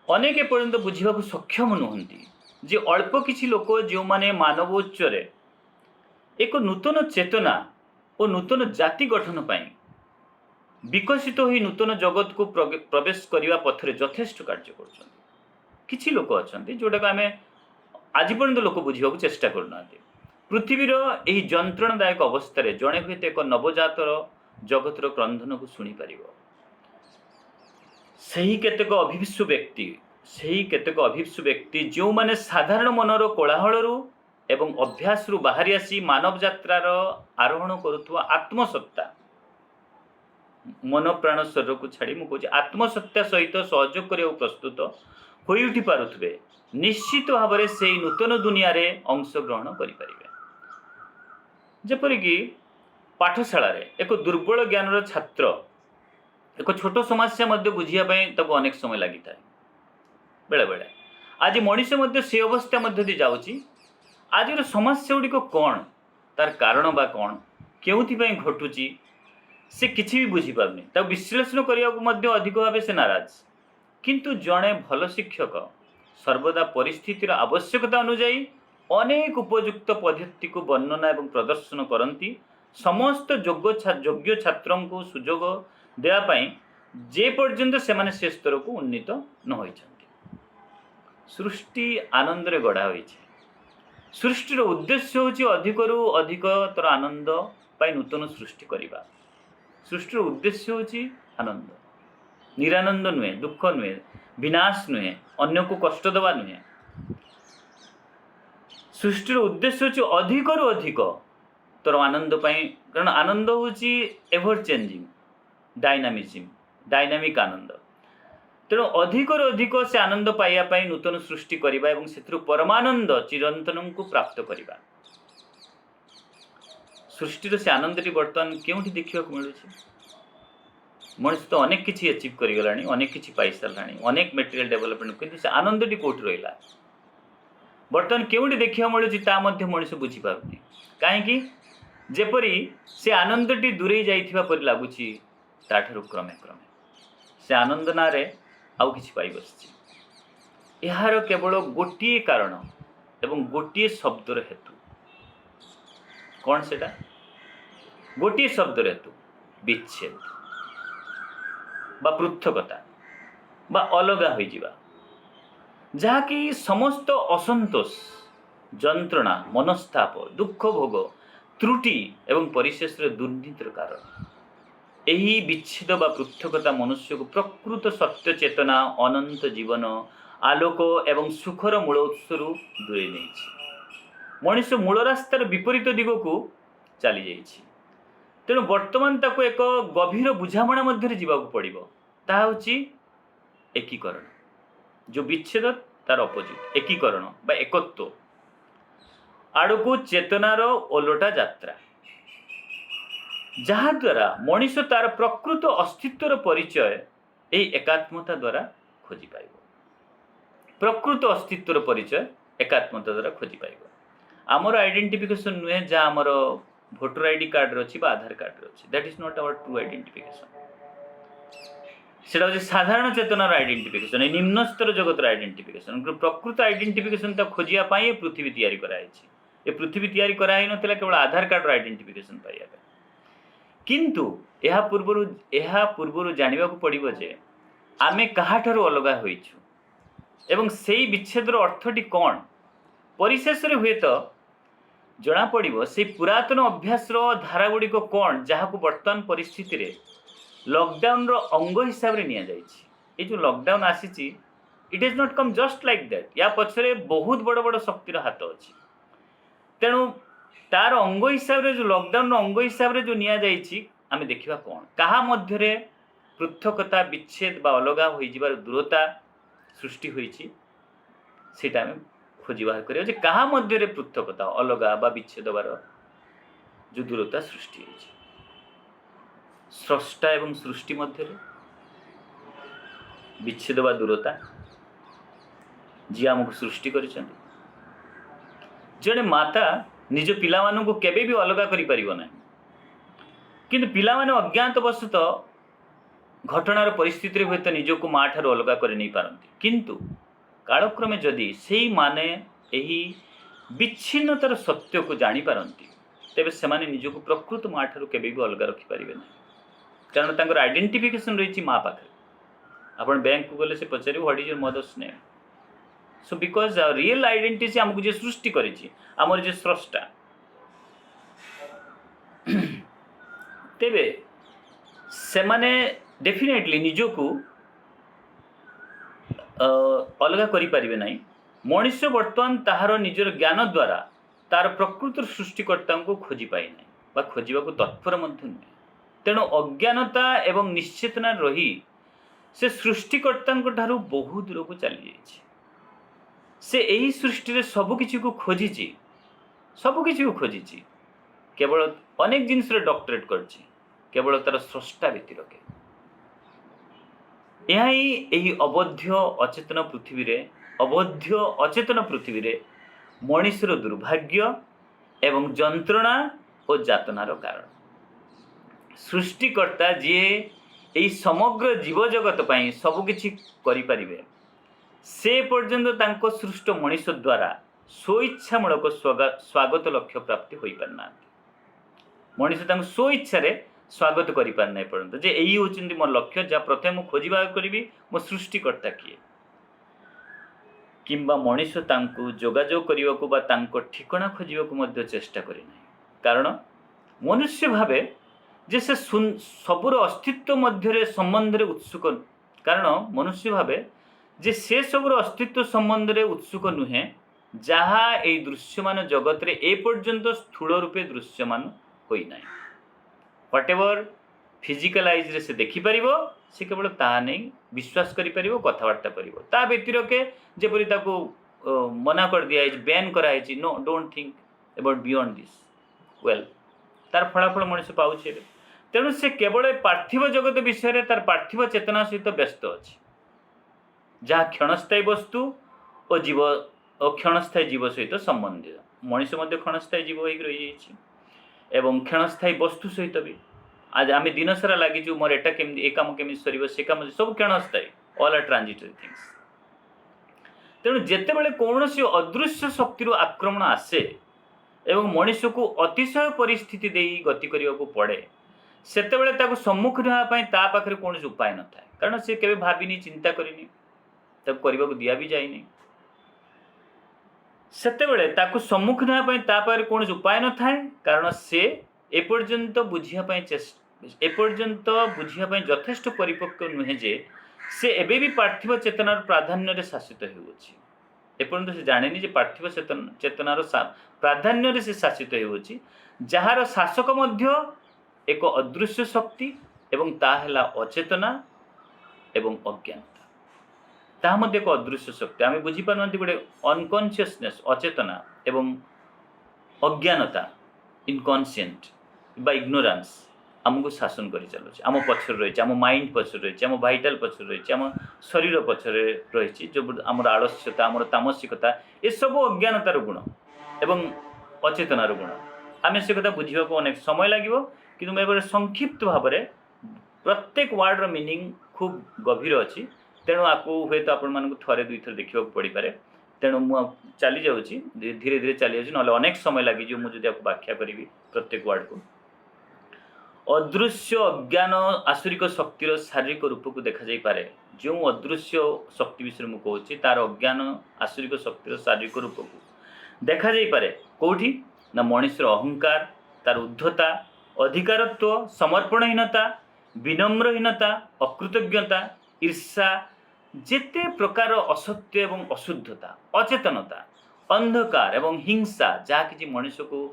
अनेक एपर्यंत बुझा सक्षम नुहति जे अल्प किसी लोक जो माने मानवोच्चरे एक नूतन चेतना और नूतन जाति गठन पाई विकसित हो नूतन जगत को प्रवेश करने पथरे यथेष्ट कार्य कर किछि लोक अच्छा जोटा आम आज पर्यंत लोक बुझा चेष्टा करना पृथ्वीर यही जंत्रणादायक अवस्था जड़े हुए एक नवजातर जगतर क्रंदन को शुणी पार सही केतेक अभिप्सु व्यक्ति जो माने साधारण मनर कोलाहल एवं अभ्यास रु बाहरी आसी मानव यात्रार आरोहण करुवा आत्मसत्ता मन प्राण शरीर को छाड़ी मुझे आत्मसत्ता सहित सहयोग करने प्रस्तुत हो उठी पारुथिबे निश्चित भाव में से नूतन दुनिया रे अंशग्रहण करें जेपरिक पाठशाला एक दुर्बल ज्ञानर छात्र एक छोट समस्या बुझापी अनेक समय लगी था बेले बेले आज मनीष से अवस्था जाऊँगी आज समस्या गुड़िक कौन तार कारण बा कौन क्यों घटुची से किसी भी बुझीपारनी विश्लेषण करने अधिक भाव से नाराज किंतु जड़े भल शिक्षक सर्वदा परिस्थितिर आवश्यकता अनुजाई अनेक उपयुक्त पद्धति को वर्णना एवं प्रदर्शन करती समस्त योग्य छात्रों को सुजोग देवाई जे पर्यंत से स्तर को उन्नीत न होइछन्ति सृष्टि आनंद रे गढ़ा होइछे सृष्टिर उद्देश्य होची अधिकरु अधिकतर आनंद पाई नूतन सृष्टि करिबा सृष्टिर उद्देश्य होची आनंद निरानंद नुहे दुख नुहे विनाश नुहे अन्य को कष्ट देवा नुहे सृष्टिर उद्देश्य होची अधिकरु अधिक तर आनंद पाई कारण आनंद होची एवर चेंजिंग डायनामिक आनंद तेणु अधिकरु अधिक से आनंद पाइबा नूतन सृष्टि करबा एवं से परमानंद चिरंतन को प्राप्त करबा सृष्टिर से आनंदटी बर्तमान क्योंठी देखा मिलूँ मनुष्य तो अनेक किसी अचीव करगला अनेक किसी पाई सारा अनेक मेटेरियल डेवलपमेंट किंतु से आनंदटी कौट रहा बर्तमान क्योंठी देखा मिलूँ मनुष्य बुझीपार कहीं जेपरी से आनंदटी दूरे जाइथिबा लगुच ताठू क्रमे क्रमे से आनंद ना रे आउ किछि पाई बसछि यार केवल गोटे कारण एवं गोटे शब्दर हेतु कौन सेटा गोटे शब्दर हेतु विच्छेद बा पृथकता बा अलगा हो जावा जहाँकि समस्त असंतोष जंत्रणा मनस्ताप दुख भोग त्रुटि एवं परिशेष दुर्नीतिर कारण यही विच्छेद बा पृथकता मनुष्य को प्रकृत सत्य चेतना अनंत जीवन आलोक एवं सुखर मूल उत्स दूरे नहीं मनुष्य मूल रास्तार विपरीत दिग को चली जाइए तेणु वर्तमान ताको एक गभीर बुझामणा मध्य जीवाक पड़ो ता हूँ एकीकरण जो विच्छेद तार अपोजिट एकीकरण बा एकत्व आड़को चेतनार ओलटा यात्रा जहा द्वारा मनीष तार प्रकृत अस्तित्वर परिचय यही एकात्मता द्वारा खोजी पाइब प्रकृत अस्तित्वर परिचय एकात्मता द्वारा खोजी पाइब आमर आइडेंटिफिकेशन नुहे जहाँ आमर भोटर आईडी कार्ड अच्छी आधार कार्ड अच्छी that is not our true identification সেটা হচ্ছে সাধারণ চেতনার আইডেন্টিফিকেশন, এই নিম্ন স্ତর জগতের আইডেন্টিফিকেশন। প্রকৃত ଆଇଡେଣ୍ଟିଫିକେସନ ତାକୁ ଖୋଜିବା ପାଇଁ ଏ ପୃଥିବୀ ତିଆରି କରାଯାଇଛି। ଏ ପୃଥିବୀ ତିଆରି କରାହେଇନଥିଲା କେବଳ ଆଧାର କାର୍ଡ଼ର ଆଇଡେଣ୍ଟିଫିକେସନ ପାଇବା ପାଇଁ। କିନ୍ତୁ ଏହା ପୂର୍ବରୁ ଜାଣିବାକୁ ପଡ଼ିବ ଯେ ଆମେ କାହାଠାରୁ ଅଲଗା ହୋଇଛୁ ଏବଂ ସେଇ ବିଚ୍ଛେଦର ଅର୍ଥଟି କ'ଣ। ପରିଶେଷରେ ହୁଏତ ଜଣାପଡ଼ିବ ସେଇ ପୁରାତନ ଅଭ୍ୟାସର ଧାରାଗୁଡ଼ିକ କ'ଣ, ଯାହାକୁ ବର୍ତ୍ତମାନ ପରିସ୍ଥିତିରେ ଲକଡାଉନର ଅଙ୍ଗ ହିସାବରେ ନିଆଯାଇଛି। ଏଇ ଯେଉଁ ଲକଡାଉନ ଆସିଛି, it is not come just like that. ୟା ପଛରେ ବହୁତ ବଡ଼ ବଡ଼ ଶକ୍ତିର ହାତ ଅଛି। ତେଣୁ ତାର ଅଙ୍ଗ ହିସାବରେ ଯେଉଁ ଲକଡାଉନର ଅଙ୍ଗ ହିସାବରେ ଯେଉଁ ନିଆଯାଇଛି, ଆମେ ଦେଖିବା କ'ଣ କାହା ମଧ୍ୟରେ ପୃଥକତା, ବିଚ୍ଛେଦ ବା ଅଲଗା ହୋଇଯିବାର ଦୂରତା ସୃଷ୍ଟି ହୋଇଛି, ସେଇଟା ଆମେ ଖୋଜି ବାହାର କରିବା ଯେ କାହା ମଧ୍ୟରେ ପୃଥକତା, ଅଲଗା ବା ବିଚ୍ଛେଦ ହେବାର ଯେଉଁ ଦୂରତା ସୃଷ୍ଟି ହୋଇଛି। ସ୍ରଷ୍ଟା ଏବଂ ସୃଷ୍ଟି ମଧ୍ୟରେ ବିଚ୍ଛେଦ ବା ଦୂରତା, ଯିଏ ଆମକୁ ସୃଷ୍ଟି କରିଛନ୍ତି। ଜଣେ ମାତା ନିଜ ପିଲାମାନଙ୍କୁ କେବେ ବି ଅଲଗା କରିପାରିବ ନାହିଁ, କିନ୍ତୁ ପିଲାମାନେ ଅଜ୍ଞାତବଶତଃ ଘଟଣାର ପରିସ୍ଥିତିରେ ହୁଏତ ନିଜକୁ ମା ଠାରୁ ଅଲଗା କରି ନେଇପାରନ୍ତି। କିନ୍ତୁ କାଳକ୍ରମେ ଯଦି ସେଇମାନେ ଏହି ବିଚ୍ଛିନ୍ନତାର ସତ୍ୟକୁ ଜାଣିପାରନ୍ତି, ତେବେ ସେମାନେ ନିଜକୁ ପ୍ରକୃତ ମା ଠାରୁ କେବେ ବି ଅଲଗା ରଖିପାରିବେ ନାହିଁ। କାରଣ ତାଙ୍କର ଆଇଡେଣ୍ଟିଫିକେସନ୍ ରହିଛି ମା ପାଖରେ। ଆପଣ ବ୍ୟାଙ୍କକୁ ଗଲେ ସେ ପଚାରିବ what is your mother's name. So because real identity ଆମକୁ ଯିଏ ସୃଷ୍ଟି କରିଛି, ଆମର ଯିଏ ସ୍ରଷ୍ଟା, ତେବେ ସେମାନେ ଡେଫିନେଟଲି ନିଜକୁ ଅଲଗା କରିପାରିବେ ନାହିଁ। ମଣିଷ ବର୍ତ୍ତମାନ ତାହାର ନିଜର ଜ୍ଞାନ ଦ୍ୱାରା ତାର ପ୍ରକୃତ ସୃଷ୍ଟିକର୍ତ୍ତାଙ୍କୁ ଖୋଜି ପାଇନାହିଁ ବା ଖୋଜିବାକୁ ତତ୍ପର ମଧ୍ୟ ନୁହେଁ। ତେଣୁ ଅଜ୍ଞାନତା ଏବଂ ନିଶ୍ଚେତନାରେ ରହି ସେ ସୃଷ୍ଟିକର୍ତ୍ତାଙ୍କ ଠାରୁ ବହୁ ଦୂରକୁ ଚାଲିଯାଇଛି। ସେ ଏହି ସୃଷ୍ଟିରେ ସବୁକିଛିକୁ ଖୋଜିଛି, କେବଳ ଅନେକ ଜିନିଷରେ ଡକ୍ଟରେଟ୍ କରିଛି, କେବଳ ତାର ସ୍ରଷ୍ଟା ବ୍ୟତିରେକ। ଏହା ହିଁ ଏହି ଅବୋଧ୍ୟ ଅଚେତନ ପୃଥିବୀରେ ମଣିଷର ଦୁର୍ଭାଗ୍ୟ ଏବଂ ଯନ୍ତ୍ରଣା ଓ ଯାତନାର କାରଣ। ସୃଷ୍ଟିକର୍ତ୍ତା ଯିଏ ଏହି ସମଗ୍ର ଜୀବଜଗତ ପାଇଁ ସବୁକିଛି କରିପାରିବେ, ସେ ପର୍ଯ୍ୟନ୍ତ ତାଙ୍କ ସୃଷ୍ଟ ମଣିଷ ଦ୍ୱାରା ସ୍ୱଇଚ୍ଛାମୂଳକ ସ୍ୱାଗତ ଲକ୍ଷ୍ୟ ପ୍ରାପ୍ତି ହୋଇପାରିନାହାନ୍ତି। ମଣିଷ ତାଙ୍କୁ ସ୍ୱଇଚ୍ଛାରେ ସ୍ୱାଗତ କରିପାରିନାହିଁ ପର୍ଯ୍ୟନ୍ତ ଯେ ଏଇ ହେଉଛନ୍ତି ମୋ ଲକ୍ଷ୍ୟ, ଯାହା ପ୍ରଥମେ ମୁଁ ଖୋଜିବା କରିବି ମୋ ସୃଷ୍ଟିକର୍ତ୍ତା କିଏ। କିମ୍ବା ମଣିଷ ତାଙ୍କୁ ଯୋଗାଯୋଗ କରିବାକୁ ବା ତାଙ୍କ ଠିକଣା ଖୋଜିବାକୁ ମଧ୍ୟ ଚେଷ୍ଟା କରିନାହିଁ। କାରଣ ମନୁଷ୍ୟ ଭାବେ ଯେ ସେ ସବୁର ଅସ୍ତିତ୍ୱ ମଧ୍ୟରେ ସମ୍ବନ୍ଧରେ ଉତ୍ସୁକ, କାରଣ ମନୁଷ୍ୟ ଭାବେ ଯେ ସେ ସବୁର ଅସ୍ତିତ୍ୱ ସମ୍ବନ୍ଧରେ ଉତ୍ସୁକ ନୁହେଁ, ଯାହା ଏହି ଦୃଶ୍ୟମାନ ଜଗତରେ ଏପର୍ଯ୍ୟନ୍ତ ସ୍ଥୂଳ ରୂପେ ଦୃଶ୍ୟମାନ ହୋଇନାହିଁ। ହ୍ୱାଟ୍ ଏଭର୍ ଫିଜିକାଲ ଆଇଜ୍ରେ ସେ ଦେଖିପାରିବ, ସେ କେବଳ ତାହା ନେଇ ବିଶ୍ୱାସ କରିପାରିବ, କଥାବାର୍ତ୍ତା କରିବ। ତା ବ୍ୟତିରେକେ ଯେପରି ତାକୁ ମନା କରିଦିଆଯାଇଛି, ବ୍ୟାନ୍ କରାଯାଇଛି, no don't think about beyond this. Well, ତାର ଫଳାଫଳ ମଣିଷ ପାଉଛି ଏବେ। ତେଣୁ ସେ କେବଳ ପାର୍ଥିବ ଜଗତ ବିଷୟରେ ତାର ପାର୍ଥିବ ଚେତନା ସହିତ ବ୍ୟସ୍ତ ଅଛି, ଯାହା କ୍ଷଣସ୍ଥାୟୀ ବସ୍ତୁ ଓ କ୍ଷଣସ୍ଥାୟୀ ଜୀବ ସହିତ ସମ୍ବନ୍ଧିତ। ମଣିଷ ମଧ୍ୟ କ୍ଷଣସ୍ଥାୟୀ ଜୀବ ହୋଇକି ରହିଯାଇଛି ଏବଂ କ୍ଷଣସ୍ଥାୟୀ ବସ୍ତୁ ସହିତ ବି। ଆଜି ଆମେ ଦିନସାରା ଲାଗିଛୁ ମୋର ଏ କାମ କେମିତି ସରିବ, ସେ କାମ, ସବୁ କ୍ଷଣସ୍ଥାୟୀ, ଅଲ୍ ଆର୍ ଟ୍ରାଞ୍ଜିଟରି ଥିଙ୍ଗସ୍। ତେଣୁ ଯେତେବେଳେ କୌଣସି ଅଦୃଶ୍ୟ ଶକ୍ତିରୁ ଆକ୍ରମଣ ଆସେ ଏବଂ ମଣିଷକୁ ଅତିଶୟ ପରିସ୍ଥିତି ଦେଇ ଗତି କରିବାକୁ ପଡ଼େ, ସେତେବେଳେ ତାକୁ ସମ୍ମୁଖୀନ ହେବା ପାଇଁ ତା ପାଖରେ କୌଣସି ଉପାୟ ନଥାଏ। କାରଣ ସେ କେବେ ଭାବିନି, ଚିନ୍ତା କରିନି, ତାକୁ କରିବାକୁ ଦିଆ ବି ଯାଇନି। ସେତେବେଳେ ତାକୁ ସମ୍ମୁଖୀନ ହେବା ପାଇଁ ତା ପାଖରେ କୌଣସି ଉପାୟ ନଥାଏ, କାରଣ ସେ ଏପର୍ଯ୍ୟନ୍ତ ବୁଝିବା ପାଇଁ ଯଥେଷ୍ଟ ପରିପକ୍ୱ ନୁହେଁ ଯେ ସେ ଏବେ ବି ପାର୍ଥିବ ଚେତନାର ପ୍ରାଧାନ୍ୟରେ ଶାସିତ ହେଉଅଛି। ଏପର୍ଯ୍ୟନ୍ତ ସେ ଜାଣେନି ଯେ ପାର୍ଥିବ ଚେତନାର ପ୍ରାଧାନ୍ୟରେ ସେ ଶାସିତ ହେଉଅଛି, ଯାହାର ଶାସକ ମଧ୍ୟ ଏକ ଅଦୃଶ୍ୟ ଶକ୍ତି ଏବଂ ତାହା ହେଲା ଅଚେତନା ଏବଂ ଅଜ୍ଞାନତା। ତାହା ମଧ୍ୟ ଏକ ଅଦୃଶ୍ୟ ଶକ୍ତି। ଆମେ ବୁଝିପାରୁନାହାନ୍ତି ଗୋଟେ ଅନକନସିୟସନେସ୍, ଅଚେତନା ଏବଂ ଅଜ୍ଞାନତା, ଇନକନସିଏଣ୍ଟ ବା ଇଗ୍ନୋରାନ୍ସ ଆମକୁ ଶାସନ କରି ଚାଲୁଛି। ଆମ ପଛରେ ରହିଛି, ଆମ ମାଇଣ୍ଡ ପଛରେ ରହିଛି, ଆମ ଭାଇଟାଲ ପଛରେ ରହିଛି, ଆମ ଶରୀର ପଛରେ ରହିଛି। ଯେଉଁ ଆମର ଆଳସ୍ୟତା, ଆମର ତାମସିକତା, ଏସବୁ ଅଜ୍ଞାନତାର ଗୁଣ ଏବଂ ଅଚେତନାର ଗୁଣ। ଆମେ ସେ କଥା ବୁଝିବାକୁ ଅନେକ ସମୟ ଲାଗିବ, କିନ୍ତୁ ମୁଁ ଏଭଳି ସଂକ୍ଷିପ୍ତ ଭାବରେ ପ୍ରତ୍ୟେକ ୱାର୍ଡ଼ର ମିନିଂ खूब गभीर अच्छी तेणु आपको हुए तो आपण मानक थरे दुई थर देखा पड़ पारे तेणु मु चली जाऊँगी धीरे धीरे चली जाऊँगी ना अनेक समय लगे मुझे आपको व्याख्या करी प्रत्येक वार्ड को अदृश्य अज्ञान आसुरिक शक्तिर शारीरिक रूप को देखा जाई पारे जो अदृश्य शक्ति विषय मुझे कहूँ तार अज्ञान आसुरिक शक्तिर शारीरिक रूप को देखा जाई पारे कौटी ना मनुष्यर अहंकार तार उद्धता अधिकारत्व समर्पणहीनता विनम्रहीनता अकृतज्ञता ईर्षा जेते प्रकार असत्य एवं अशुद्धता अचेतनता अंधकार एवं हिंसा जहाँ कि मनुष्य को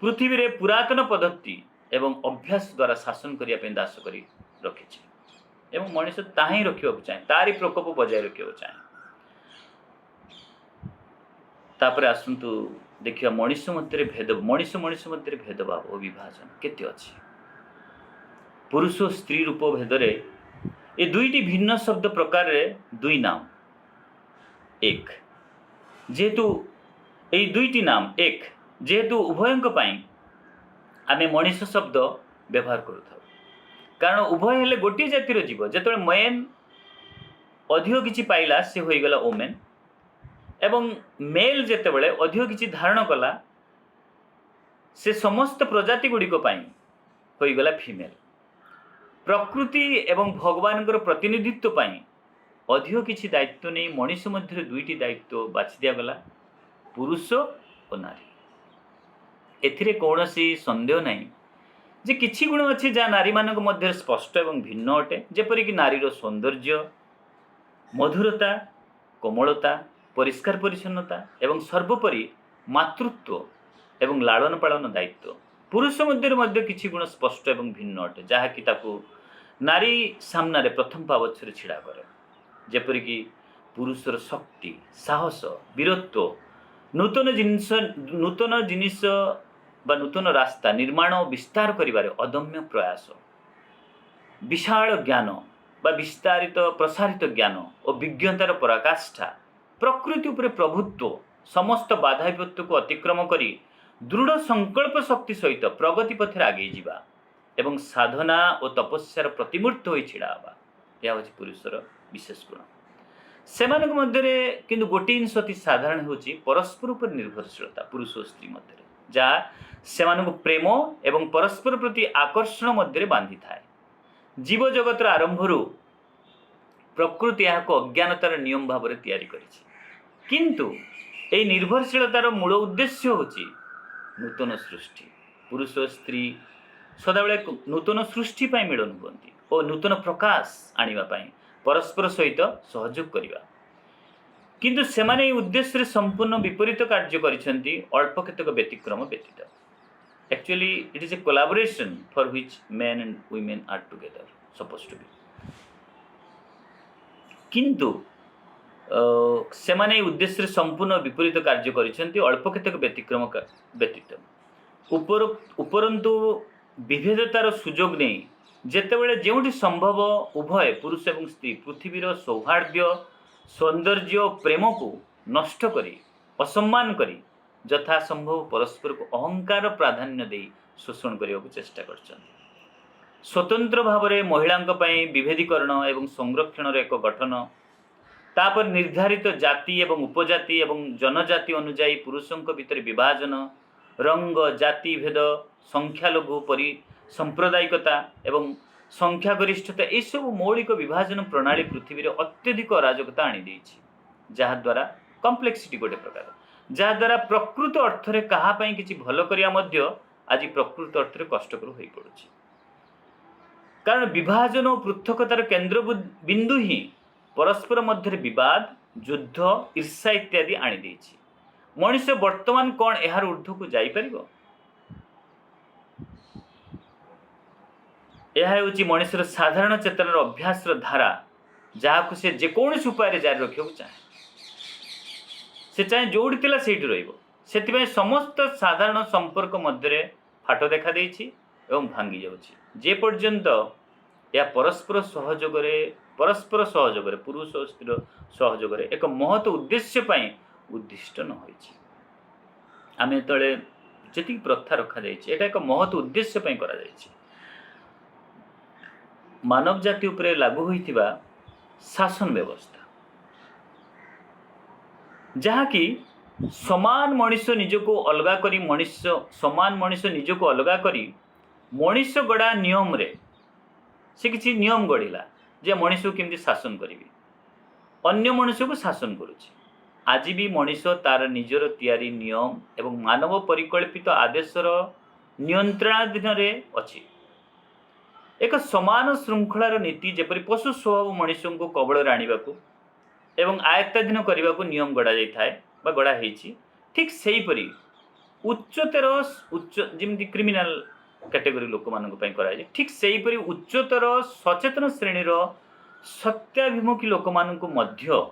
पृथ्वी रे पुरातन पद्धति एवं अभ्यास द्वारा शासन करने दास कर रखी एवं मनुष्य ताही रखा चाहे तारी प्रकोप बजाय रखा चाहे तापर आसतु देखिए मनुष्य मध्य भेद मनुष्य मनुष्य मध्य भेदभाव और विभाजन केते अच्छी पुरुष और स्त्री रूप भेदरे ये दुईटी भिन्न शब्द प्रकार रे दुई नाम एक जेहेतु ये दुईटी नाम एक जेहेतु उभयंक पाई आमे मनुष्य शब्द व्यवहार करूँ कारण उभय हेले गोटे जातिर जीव जो मेन अधिक किसी पाइला सी होईगला ओमेन एवं मेल जेतेबेले अधिक किसी धारण कला से समस्त प्रजाति गुड़िक होईगला फीमेल प्रकृति एवं भगवान प्रतिनिधित्व पाई अधिक किसी दायित्व नहीं मनुष्य मध्य दुईटी दायित्व बाछि दिगला पुरुष और नारी एथिरे कौनसी संदेह नहीं जे किछि गुण अच्छी जहाँ नारी मानक मध्य स्पष्ट एवं भिन्न अटे जेपरिक नारीर सौंदर्य मधुरता कोमलता परिष्कार परिच्छन्नता एवं सर्वोपरि मातृत्व एवं लालन पालन दायित्व पुरुष मध्य किछि गुण स्पष्ट एवं भिन्न अटे जहाँ कि ताकू नारी सामना रे प्रथम पावछरे छिड़ा करे जेपरिक पुरुषर शक्ति साहस वीरत्व नूतन जिनिस बा नूतन रास्ता निर्माण और विस्तार करिबारे अदम्य प्रयास विशाल ज्ञान बा विस्तारित प्रसारित ज्ञान और विज्ञतार पराकाष्ठा प्रकृति उपरे प्रभुत्व समस्त बाधा विपत्ति को अतिक्रम करी दृढ़ संकल्प शक्ति सहित प्रगति पथरे आगे जावा एवं साधना और तपस्यार प्रतिमूर्त हो छिड़ा हवा यह हूँ पुरुषर विशेष गुण सेमानक मध्य किंतु गोटे जिनिस अति साधारण होची परस्पर उपर निर्भरशीलता पुरुष और स्त्री मध्य जहाँ सेमानक प्रेम एवं परस्पर प्रति आकर्षण मध्य बांधि थाए जीव जगतर आरंभरू प्रकृति यहाँ अज्ञानतार नियम भाव में तैयारी करिछि किंतु ए निर्भरशीलतार मूल उद्देश्य होची नूतन सृष्टि पुरुष और स्त्री सदाबले नूतन सृष्टि पाई मिलन हुअंती और नूतन प्रकाश आनिबा पाई परस्पर सहित सहयोग करिबा किंतु सेमाने उद्देश्य संपूर्ण विपरीत कार्य करिसेंती अल्प केतक व्यतिक्रम व्यतीत actually it is a collaboration for which men and women are together suppose to be किंतु सेमाने उद्देश्य संपूर्ण विपरीत कार्य करिसेंती अल्प केतक व्यतिक्रम व्यतीत उपरंतु विभेदतार सुजोग नहीं जेतेबेले जोटी संभव उभय पुरुष एवं स्त्री पृथ्वीर सौहार्द्य सौंदर्य और प्रेम को नष्ट करी असम्मान करी यथा संभव परस्पर को अहंकार प्राधान्य दे शोषण करने को चेष्टा कर स्वतंत्र भाव में महिला विभेदीकरण एवं संरक्षण एक गठन तापर निर्धारित जाति एवं उपजाति एवं जनजाति अनुजाई पुरुषों भितर विभाजन रंग जाति भेद संख्यालघु परि सांप्रदायिकता एवं संख्यागरिष्ठता ये सब मौलिक विभाजन प्रणाली पृथ्वी रे अत्यधिक अराजकता आनी जहाद्वारा कम्प्लेक्सिटी गोटे प्रकार जहाद्वारा प्रकृत अर्थरे कहापाई किसी भल करिया मध्य आज प्रकृत अर्थरे कष्टकर हो पड़ुछि कारण विभाजन और पृथकतार केन्द्र बिंदु ही परस्पर मध्य विवाद युद्ध ईर्षा इत्यादि आनी देछि मनुष्य वर्तमान कौन यार ऊर्ध्व को जाई परिबो यह हूँ मनुष्यर साधारण चेतनार अभ्यास धारा जहाँ से जेकोसी उपाय जारी रखा चाहे से चाहे जोड़ी थिला सेठी रहिबो सेथिबाई समस्त साधारण संपर्क मध्य फाट देखा देछि एवं भांगी जाउछि जे पर्यंत या परस्पर सहयोग पुरुष और स्त्री सहयोग एक महत उद्देश्य पाई उद्दिष्ट न होइछि आमे तळे जेति प्रथा रखा जाइछि एटा एक महत उद्देश्य पाई करा जाइछि मानव जाति उपरे लागू होइथिबा शासन व्यवस्था जहाँकि समान मनुष्य निजको अलगा करी मनुष्य समान मनुष्य निजको अलगा करी मनुष्य गढ़ा नियम रे से किसी नियम गढ़िला जे मनुष्य को केमती शासन करिवे अन्य मनुष्य को शासन करुछि। आज भी मनुष्य तार निजर तैयारी नियम एवं मानव परिकल्पित आदेशर नियंत्रणाधीन रे अछि। एक समान श्रृंखलार नीति जेपरि पशु स्वभाव मनुष्य को कबल आनिबाकू एवं आयत्ताधीन करने को नियम गढ़ा जाए बा गढ़ा होइछि। ठीक सेहीपरि उच्चतर उच्च जमी क्रिमिनाल कैटेगरी लोक मान कराए ठीक सेहीपरि उच्चतर सचेतन श्रेणीर सत्याभिमुखी लोक मध्य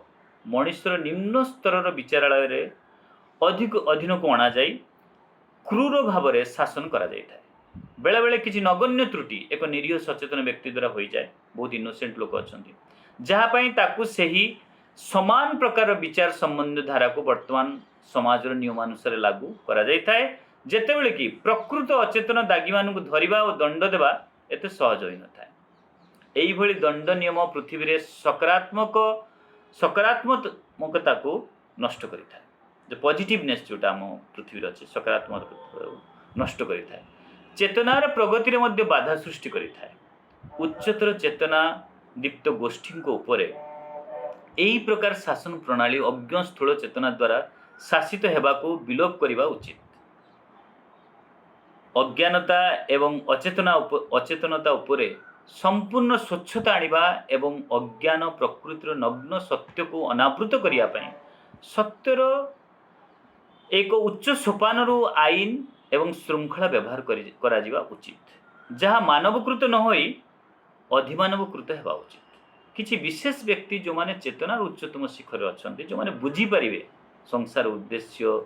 मनुष्यर निम्न स्तर विचारालय रे अधिक अधीन को अणा जाई क्रूर भाव में शासन करा जाए। बेले बेले किसी नगण्य त्रुटि एक निरीह सचेतन व्यक्ति द्वारा हो जाए बहुत इनोसेंट लोक अच्छा जहाँपाई ताकू सही समान प्रकार विचार संबंध धारा को वर्तमान समाज नियमानुसार लागू करा जाए जेतेबेले कि प्रकृत अचेतन दागी मानू धरिबा और दंड देवा एते सहज होई न थाए। एई भली दंड नियम पृथ्वी रे सकारात्मकता को नष्ट करि थाए। जो पॉजिटिवनेस जोटा हम पृथ्वी रे अछि सकारात्मक नष्ट करि थाए। चेतनार प्रगति रे मध्य बाधा सृष्टि करि थाए। उच्चतर चेतना दीप्त गोष्ठी को उपरे एही प्रकार शासन प्रणाली अज्ञ स्थूल चेतना द्वारा शासित हेबाको विलोप करिबा उचित। अज्ञानता एवं अचेतनता उपरे संपूर्ण स्वच्छता आनिबा एवं अज्ञान प्रकृतिर नग्न सत्य को अनावृत करिया पई सत्यर एक उच्च सोपान आईन एवं श्रृंखला व्यवहार करा जिबा उचित जहाँ मानवकृत न होई अधिमानवकृत हेबा उचित। किछि विशेष व्यक्ति जो माने चेतनार उच्चतम शिखर अछंती जो माने बुझी पारिबे संसार उद्देश्य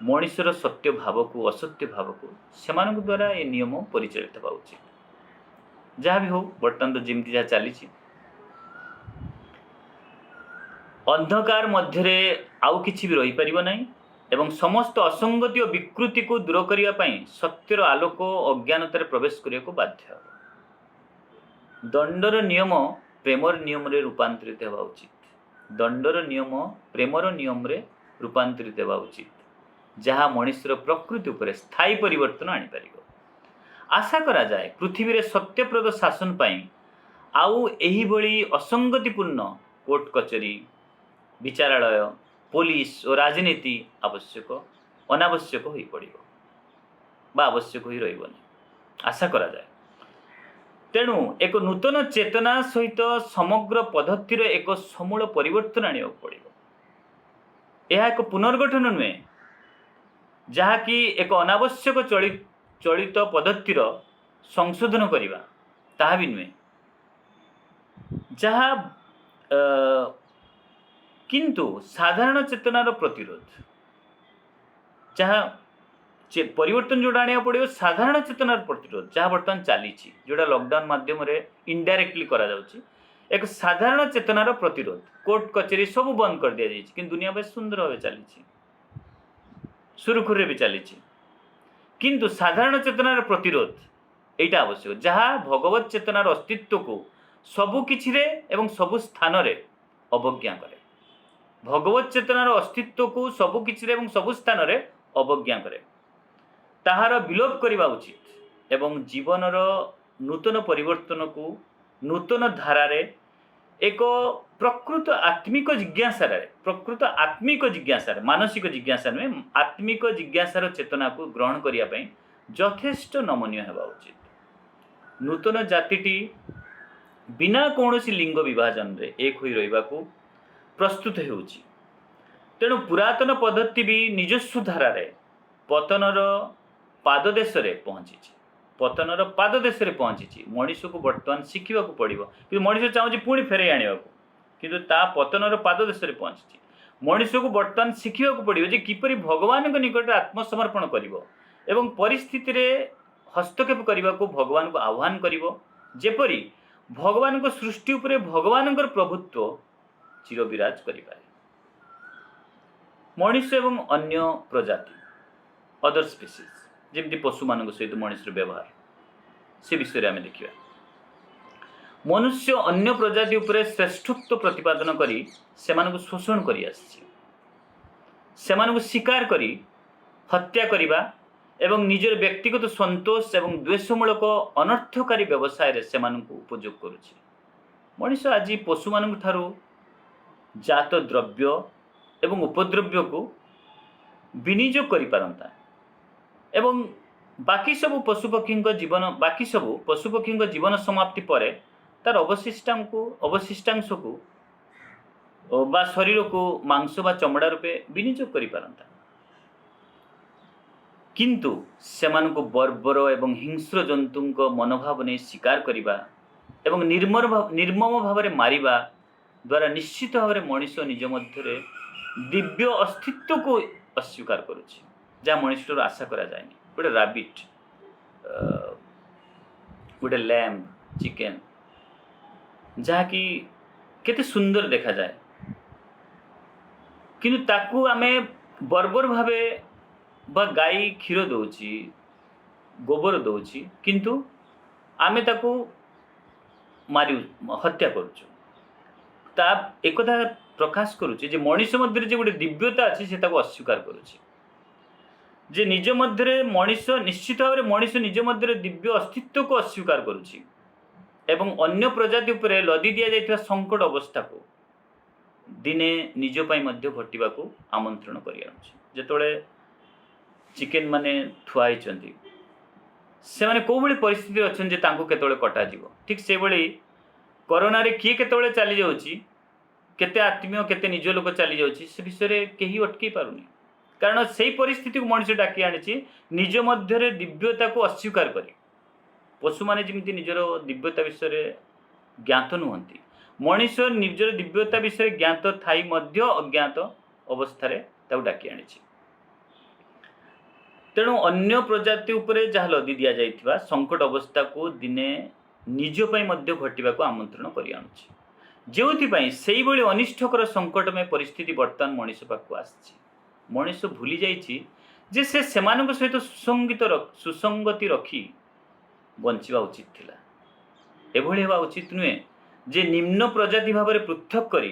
मनुष्यर सत्य भाव को असत्य भाव को सेमान द्वारा ये नियम परिचालित हेबा उचित। जहाँ भी हो बर्तमान तो जमी जहाँ चली अंधकार मध्य आउ किछि भी रही परिबो नहीं एवं समस्त असंगति और विकृति को दूर करिया पई सत्यर आलोक अज्ञानतार प्रवेश करिया को बाध्य। दंडर नियम प्रेमर नियम रे रूपांतरित हेबा उचित। दंडर नियम प्रेमर नियम रे रूपांतरित हेबा उचित जहाँ मनुष्यर प्रकृति उपरे स्थायी परिवर्तन आनी पारिबो। आशा करा जाए पृथ्वी रे सत्यप्रद शासन पाई आउ एही भली असंगतिपूर्ण कोर्ट कचेरी विचारालय पुलिस और राजनीति आवश्यक अनावश्यक होई पड़िबो बा आवश्यक होई रहिबोनी आशा करा जाए। तेणु एक नूतन चेतना सहित समग्र पद्धतिर एक समूल परिवर्तन आनिया पड़िबो। यह एक पुनर्गठन नुहे जहाँकि एक अनावश्यक चलित पद्धतिर संशोधन करिबा ताहा भी नुहे जहाँ किंतु साधारण चेतनार प्रतिरोध जहाँ परिवर्तन जोड़ा आने पड़ो साधारण चेतनार प्रतिरोध जहाँ बर्तमान चली जोड़ा लॉकडाउन माध्यम इनडायरेक्टली करा जाउछि एक साधारण चेतनार प्रतिरोध कोर्ट कचेरी सब बंद कर दिया जाइए कि दुनिया बेस सुंदर भाव चली सुरुखुरे भी चली किंतु साधारण चेतनार प्रतिरोध एटा आवश्यक जहाँ भगवत चेतनार अस्तित्व को सबु किछि रे एवं सबु स्थान रे अवज्ञा करे। भगवत चेतनार अस्तित्व को सबु किछि रे एवं सबु स्थान रे अवज्ञा करे ताहार विलोप करवा उचित एवं जीवनर नूतन परिवर्तन को नूतन धारारे एक प्रकृत आत्मिक जिज्ञासा मानसिक जिज्ञासा नुहे आत्मिक जिज्ञासार चेतना को ग्रहण करने यथेष्ट नमनीय हेबा उचित। नूतन जातिटी बिना कौनसी लिंग विभाजन रे एक होई रहिबा को प्रस्तुत हेउछि। तेणु पुरातन पद्धति भी निजस्व धारारे पतनर पाददेश पहुंची मनुष्य को बर्तमान शिखा पड़ो कि मनुष्य चाहूँ पुणी फेरे आने किंतु ता पतनर पाददेश पहुंची मनुष्य को बर्तमान शिखा पड़ो जे किपरि भगवान निकट आत्मसमर्पण करिवो एवं परिस्थिति रे हस्तक्षेप करने को भगवान को आह्वान करिवो जेपरि भगवान को सृष्टि उपरे भगवान प्रभुत्व चिरविराज करिपारे। मनुष्य एवं अन्य प्रजाति अदर स्पीसीज जमी पशु मान सहित मनुष्य व्यवहार से विषय आम देखा मनुष्य अन्य प्रजाति उपरे श्रेष्ठत्व प्रतिपादन करी सेमानकु शोषण करी आछि, सेमानकु शिकार करी हत्या करिबा एवं निजर व्यक्तिगत संतोष एवं द्वेषमूलक अनर्थकारी व्यवसाय रे सेमानकु उपयोग करुछि। मनुष्य आज पशु मानक ठारू जात द्रव्य एवं उपद्रव्य को विनियोग करि पारंता एवं बाकी सब पशुपक्षी जीवन बाकी सब पशुपक्षी जीवन समाप्ति पर तार अवशिष्टांश को बा शरीर को मांस बा चमड़ा रूपे विनियोग करि पारंता, किंतु सेमानकु बर्बर एवं हिंस्र जंतुंक मनोभाव नहीं शिकार करिबा एवं निर्मम भाव में मारिबा द्वारा निश्चित भाव में मनुष्य निज मध्य दिव्य अस्तित्व को अस्वीकार करुछि, जहाँ मनुष्यर आशा करा जाएनी। गोटे राबिट, गोटे लैम्ब, चिकेन जहाँ कि केते सुंदर देखा जाए, किंतु ताकू आमे बर्बर भावे बा गाई क्षीर दौची गोबर दौची, किंतु आमे ताकू मारी हत्या करुछु। ता एकथा प्रकाश करुछि जे मनुष्य मध्य जे गोटे दिव्यता अछि से ताकू अस्वीकार करुछि, जे निज मध्य मनुष्य निश्चित भाव में मनुष्य निज मध्य दिव्य अस्तित्व को अस्वीकार करुछि एवं अन्य प्रजाति उपरे लदी दिया जाइथिबा संकट अवस्था को दिने निज पई मध्य घटिबा को आमंत्रण करि आनुछि। जेतोळे चिकेन माने थुआई चंदी से माने को बड़ी परिस्थिति अच्छन जे तांको केतोळे कटा जीवो, ठीक से बड़ी कोरोना रे किए केतोळे चली जाउछि, केते आत्मीय केते निज लोक चली जाउछि, से विषय रे केही अटकी पारुनी, कारण से परिस्थिति को मनुष्य डाकी आनी निज मध्य दिव्यता को अस्वीकार करी। पशु माने जमी निजर दिव्यता विषय ज्ञात नुहति, मनुष्य निजर दिव्यता विषय ज्ञात थाई मध्य अज्ञात अवस्था डाकी आनी। तेणु अन्य प्रजाति उपरे जहाँ लदी दि जाइथिबा संकट अवस्था को दिने निज पई मध्य घटिबा को आमंत्रण करि आनुछि, जेउथिपई सेही भली अनिष्ठकर संकटमय परिस्थिति वर्तमान मनुष्य पाखु आछि। मनुष्य भूली जाइछि जे से सेमानक सहित सुसंगति रखी बंचिबा उचित थिला। एभली हेबा उचित नुहे जे निम्न प्रजाति भाव में पृथक करी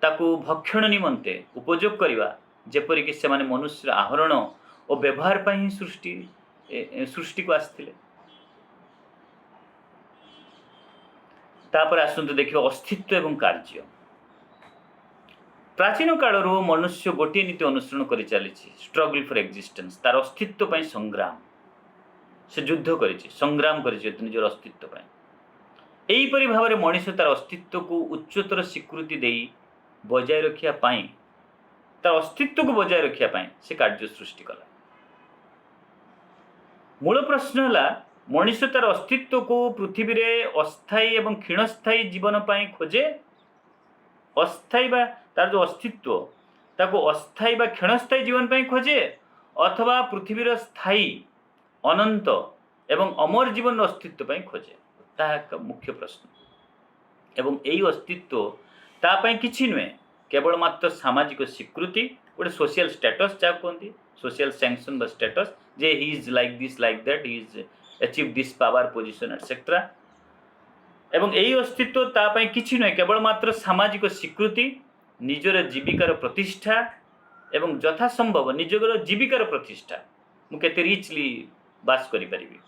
ताकू भक्षण निमंते उपयोग करिबा, जेपरिक से माने मनुष्य आहरण और व्यवहार पर ही सृष्टि को आसथिले। तापर आसंतु देखिबा अस्तित्व एवं कार्य। प्राचीन कालरू मनुष्य गोटे नीति अनुसरण कर चली, स्ट्रगल फॉर एक्जिस्टेंस, तार अस्तित्व पर संग्राम, से युद्ध कर संग्राम कर निजर अस्तित्व पर। यहीपरि भाव में मनुष्य तार अस्तित्व को उच्चतर स्वीकृति दे बजाय रखिया पाई, तार अस्तित्व को बजाय रखिया पाई से कार्य सृष्टि कला। मूल प्रश्न है मनुष्य तार अस्तित्व को पृथ्वी रे अस्थायी एवं क्षीणस्थायी जीवन पाई खोजे, अस्थायी बा तार जो अस्तित्व ताको अस्थायी बा क्षणस्थायी जीवन पाई खोजे, अथवा पृथ्वीर स्थायी अनंत एवं अमर जीवन अस्तित्व पाई खोजे, ता एक मुख्य प्रश्न। एवं यही अस्तित्व ता पाई किछि नुहे, केवल मात्र सामाजिक स्वीकृति, गोटे सोशल स्टेटस जहाँ कहते सोशल सैंक्शन बा status, J he is like this like that, he is achieve this power position etcetera. एवं यही अस्तित्व ता पाई किछि नुहे, केवल मात्र सामाजिक स्वीकृति, निजर जीविकार प्रतिष्ठा एवं यथासंभव निजर जीविकार प्रतिष्ठा, मु केते रिचली बास करि परिबी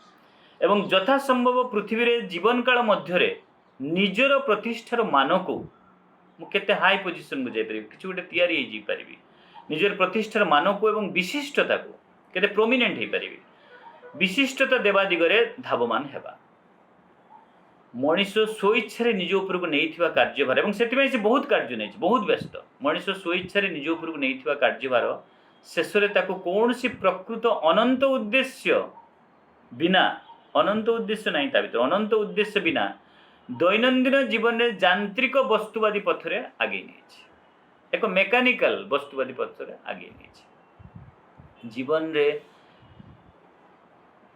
एवं यथासंभव पृथ्वी रे जीवन काल मध्यरे निजर प्रतिष्ठार मान को मु केते हाई पोजिशन को जाई परिबी, किछु गोटे तैयारी हे जी परिबी, निजर प्रतिष्ठार मान को एवं विशिष्टता को केते प्रोमिनेंट हे परिबी, विशिष्टता देवा दिगरे धावमान हेबा। मनुष्य स्वइच्छा निज उपर को नहीं कार्यभार एवं से बहुत कार्य नहीं, बहुत व्यस्त मनुष्य स्वइच्छा निज उपर को नहीं कार्यभार शेष कौन सी प्रकृत अनंत उद्देश्य बिना, अनंत उद्देश्य नहीं ता भीतर अनंत उद्देश्य बिना दैनंदिन जीवन में यांत्रिक वस्तुवादी पथरे आगे नहीं, एक मेकानिकल वस्तुवादी पथरे आगे नहीं। जीवन रे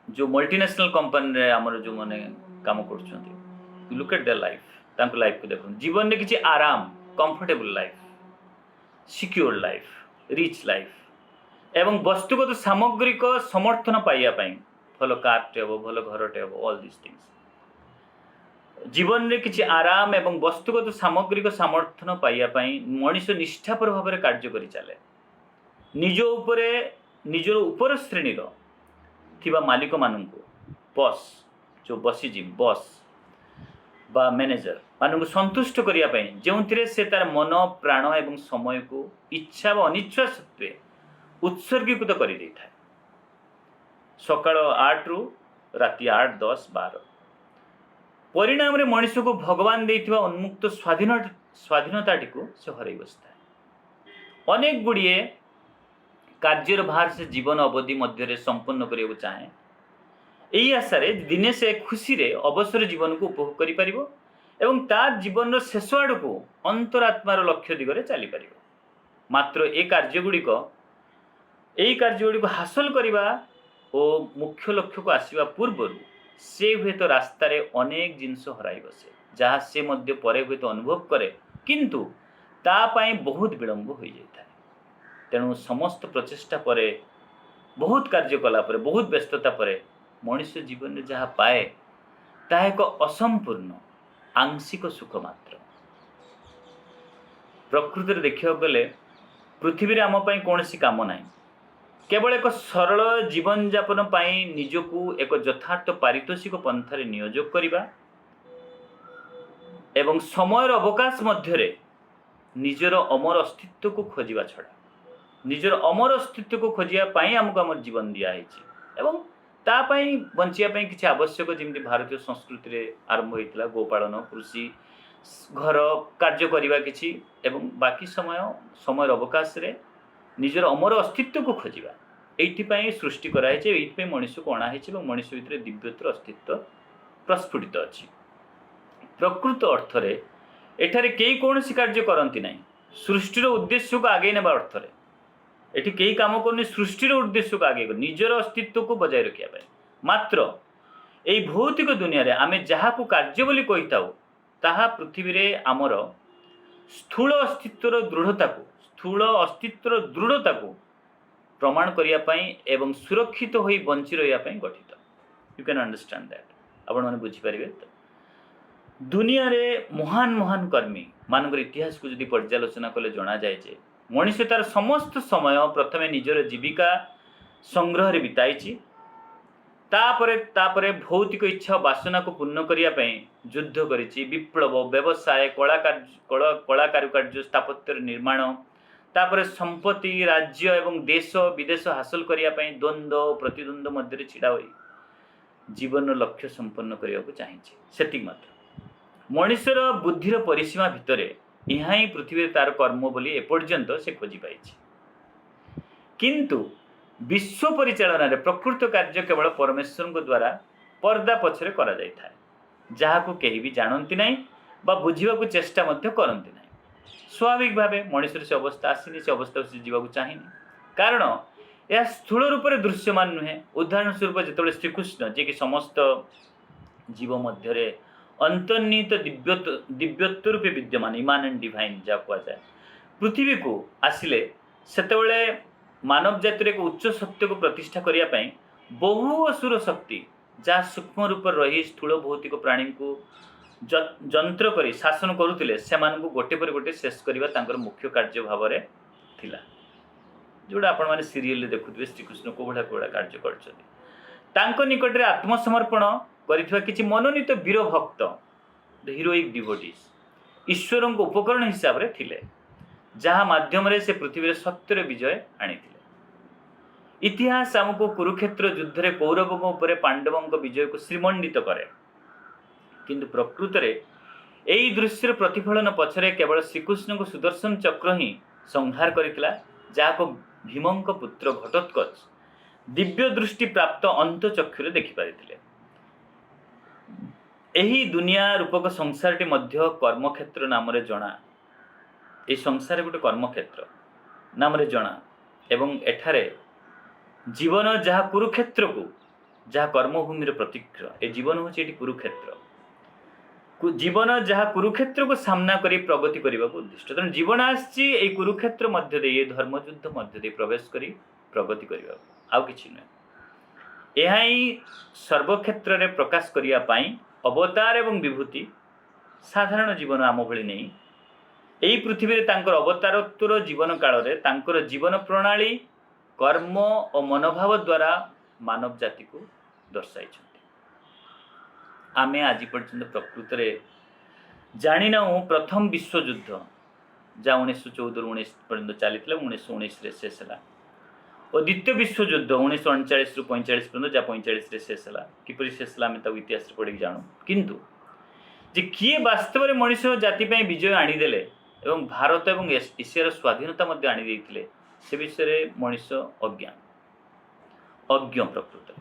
जो मल्टीनेशनल कंपनी रे आमर जो माने काम कर लुक एट द लाइफ, तांको लाइफ को देखो, जीवन में किसी आराम, comfortable life, secure life, rich life एवं वस्तुगत सामग्रिक समर्थन पाइबा पई भल कारटे हे भल घरटे हे ऑल दिस थिंग्स जीवन में किसी आराम एवं वस्तुगत सामग्रिक समर्थन पाइबापी मनीष निष्ठापर भाव में कार्य कर चले निज उपरे निजर उपर श्रेणी थिबा मालिक मानू बस जो बसीजी बस बा मैनेजर मानू संतुष्ट करने जो से तार मन प्राण एवं समय को इच्छा व अनिच्छा सत्वे उत्सर्गीकृत कर सकाल 8 रु राति 8, 10, 12 परिणाम रे मनुष्य को भगवान देथिबा उन्मुक्त स्वाधीनता को से हरई बसता अनेक गुड़िए कार्यर भार से जीवन अवधि मध्य संपन्न करने चाहे यही आशारे दिने से खुशी रे अवसर जीवन को उपभोग करि परिबो एवं तार जीवन शेष आड़ को अंतरात्मार लक्ष्य दिगरे चली परिबो मात्र ए कार्यगुड़िक हासिल करने और मुख्य लक्ष्य को आसवा पूर्व से हुए तो रास्तार अनेक जिनस हराई बसे जहाँ से मध्य परे हुए तो अनुभव करे किंतु तापाई बहुत विलंब हो जाए तेणु समस्त प्रचेष्टा परे बहुत कार्य कला परे बहुत व्यस्तता परे मनुष्य जीवन में जहाँ पाए ताहा एक असंपूर्ण आंशिक सुख मात्र प्रकृति देखा गले पृथ्वी आम कौन काम ना केवल एक सरल जीवन यापन निजको एक यथार्थ पारितोषिक पंथार नियोजक करने एवं समय अवकाश मध्य निजर अमर अस्तित्व को खोजा छड़ा निजर अमर अस्तित्व को खोजापी आमको आम जीवन दिखाई एवं तापाई बंचापी किसी आवश्यक जमी भारतीय संस्कृति आरंभ होता गोपालन कृषि घर कार्य करवा किसी एवं बाकी समय अवकाश रे निजर अमर अस्तित्व को खोजा ये सृष्टि कराई मनुष्य को अणाई मनुष्य भितर दिव्यतर अस्तित्व प्रस्फुटित अच्छी प्रकृत अर्थ रे एठारे कई कौन कार्य करती ना सृष्टिर उद्देश्य को आगे नेबा अर्थ रे एठी कई काम करनी सृष्टिर उद्देश्य को आगे निजर अस्तित्व को बजाय रखा मात्र यही भौतिक दुनिया रे आमे जहाँ को कार्य बोली कही था ताहा पृथ्वी रे आमर स्थूल अस्तित्वर दृढ़ता को प्रमाण करने एवं सुरक्षित हो बंची रही गठित यू कैन अंडरस्टैंड दैट आपण मैंने बुझीपारे तो दुनिया रे महान महान कर्मी मानकर इतिहास को जदि पर्यालोचना कले जना जाए मनुष्य तार समस्त समय प्रथमे निजर जीविका संग्रह रे बिताई तापरे भौतिक इच्छा वासना को पूर्ण करने युद्ध करिछि विप्लव व्यवसाय कला कारुकार्य स्थापत्य निर्माण तापरे संपत्ति राज्य एवं देश विदेश हासिल करने द्वंद्व प्रतिद्वंद्व मध्य छिड़ा हुई जीवन लक्ष्य संपन्न करने को चाहिए सेति मात्र मनुष्यर बुद्धिर परिसीमा भितर यहाँ ही पृथ्वी तार कर्म बोली एपर्यंत से खोजी पाई किंतु विश्व परिचालन रे प्रकृत कार्य केवल परमेश्वर द्वारा पर्दा पछरे करा जाय थाए जहाँ को कहीं भी जानती ना बा बुझा को चेष्टा करती ना स्वाभाविक भाव मनुष्य से अवस्था आसीनी से अवस्था से जीवा चाहिए कारण यह स्थूल रूप से दृश्यमान नुहे उदाहरण स्वरूप जो श्रीकृष्ण जी कि समस्त जीव मध्य अंतर्निहित दिव्यत्व रूपे विद्यमान इमानेंट डिवाइन जहाँ कहुए पृथ्वी को आसिले सेतेबेले मानव जातिर एक उच्च सत्य को प्रतिष्ठा करने बहु असुर शक्ति जहाँ सूक्ष्म रूप रही स्थूल भौतिक प्राणी को जंत्र करी शासन करुले से गोटे पर गोटे शेष करने मुख्य कार्य भाव में थिला जोड़ा आपण मैंने सीरियल देखुए श्रीकृष्ण कोभड़ा कोभड़ा कार्य कर निकट में आत्मसमर्पण करिथिबा किछि मनोनीत वीर भक्त द हीरोइक डिवोटीज ईश्वर को उपकरण हिसाब से थिले जहाँ माध्यम रे से पृथ्वी रे सत्यर विजय आनी इतिहास आमको कुरुक्षेत्र युद्ध रे कौरवों उपरे पांडवों विजय को श्रीमंडित करे किंतु प्रकृत रे यही दृश्यर प्रतिफलन पछरे केवल श्रीकृष्ण को सुदर्शन चक्र ही संहार करथिला जाको भीमंक पुत्र घटोत्कच दिव्य दृष्टि प्राप्त अंत चक्षुरे देखि पारिथिले एही दुनिया रूपक संसारटी मध्य कर्मक्षेत्र नाम रे जना ए संसार गोटे कर्मक्षेत्र नाम रे जना एवं एठारे जीवन जहाँ कुरुक्षेत्र को जहाँ कर्मभूमि प्रतीक ए जीवन हूँ कुरुक्षेत्र जीवन जहाँ कुरुक्षेत्र को सामना करी प्रगति करने को उद्दिष्ट तेणु जीवन आसी कुरुक्षेत्र मध्य दे धर्मयुद्ध मध्य दे प्रवेश करी प्रगति करने आउ किछि नुहे ଏହା ହିଁ ସର୍ବକ୍ଷେତ୍ରରେ ପ୍ରକାଶ କରିବା ପାଇଁ ଅବତାର ଏବଂ ବିଭୂତି ସାଧାରଣ ଜୀବନ ଆମ ଭଳି ନେଇ ଏହି ପୃଥିବୀରେ ତାଙ୍କର ଅବତାରୋତ୍ତର ଜୀବନ କାଳରେ ତାଙ୍କର ଜୀବନ ପ୍ରଣାଳୀ କର୍ମ ଓ ମନୋଭାବ ଦ୍ୱାରା ମାନବ ଜାତିକୁ ଦର୍ଶାଇଛନ୍ତି। ଆମେ ଆଜି ପର୍ଯ୍ୟନ୍ତ ପ୍ରକୃତରେ ଜାଣିନାହୁଁ ପ୍ରଥମ ବିଶ୍ୱଯୁଦ୍ଧ ଯାହା 1914 19 ପର୍ଯ୍ୟନ୍ତ ଚାଲିଥିଲା, 1919ରେ ଶେଷ ହେଲା, ଓ ଦ୍ୱିତୀୟ ବିଶ୍ୱଯୁଦ୍ଧ 1939ରୁ 45 ପର୍ଯ୍ୟନ୍ତ ଯାହା 45ରେ ଶେଷ ହେଲା। କିପରି ଶେଷ ହେଲା ଆମେ ତାକୁ ଇତିହାସରେ ପଢ଼ିକି ଜାଣୁ। କିନ୍ତୁ ଯେ କିଏ ବାସ୍ତବରେ ମଣିଷ ଜାତି ପାଇଁ ବିଜୟ ଆଣିଦେଲେ ଏବଂ ଭାରତ ଏବଂ ଏସିଆର ସ୍ୱାଧୀନତା ମଧ୍ୟ ଆଣିଦେଇଥିଲେ ସେ ବିଷୟରେ ମଣିଷ ଅଜ୍ଞ ପ୍ରକୃତରେ।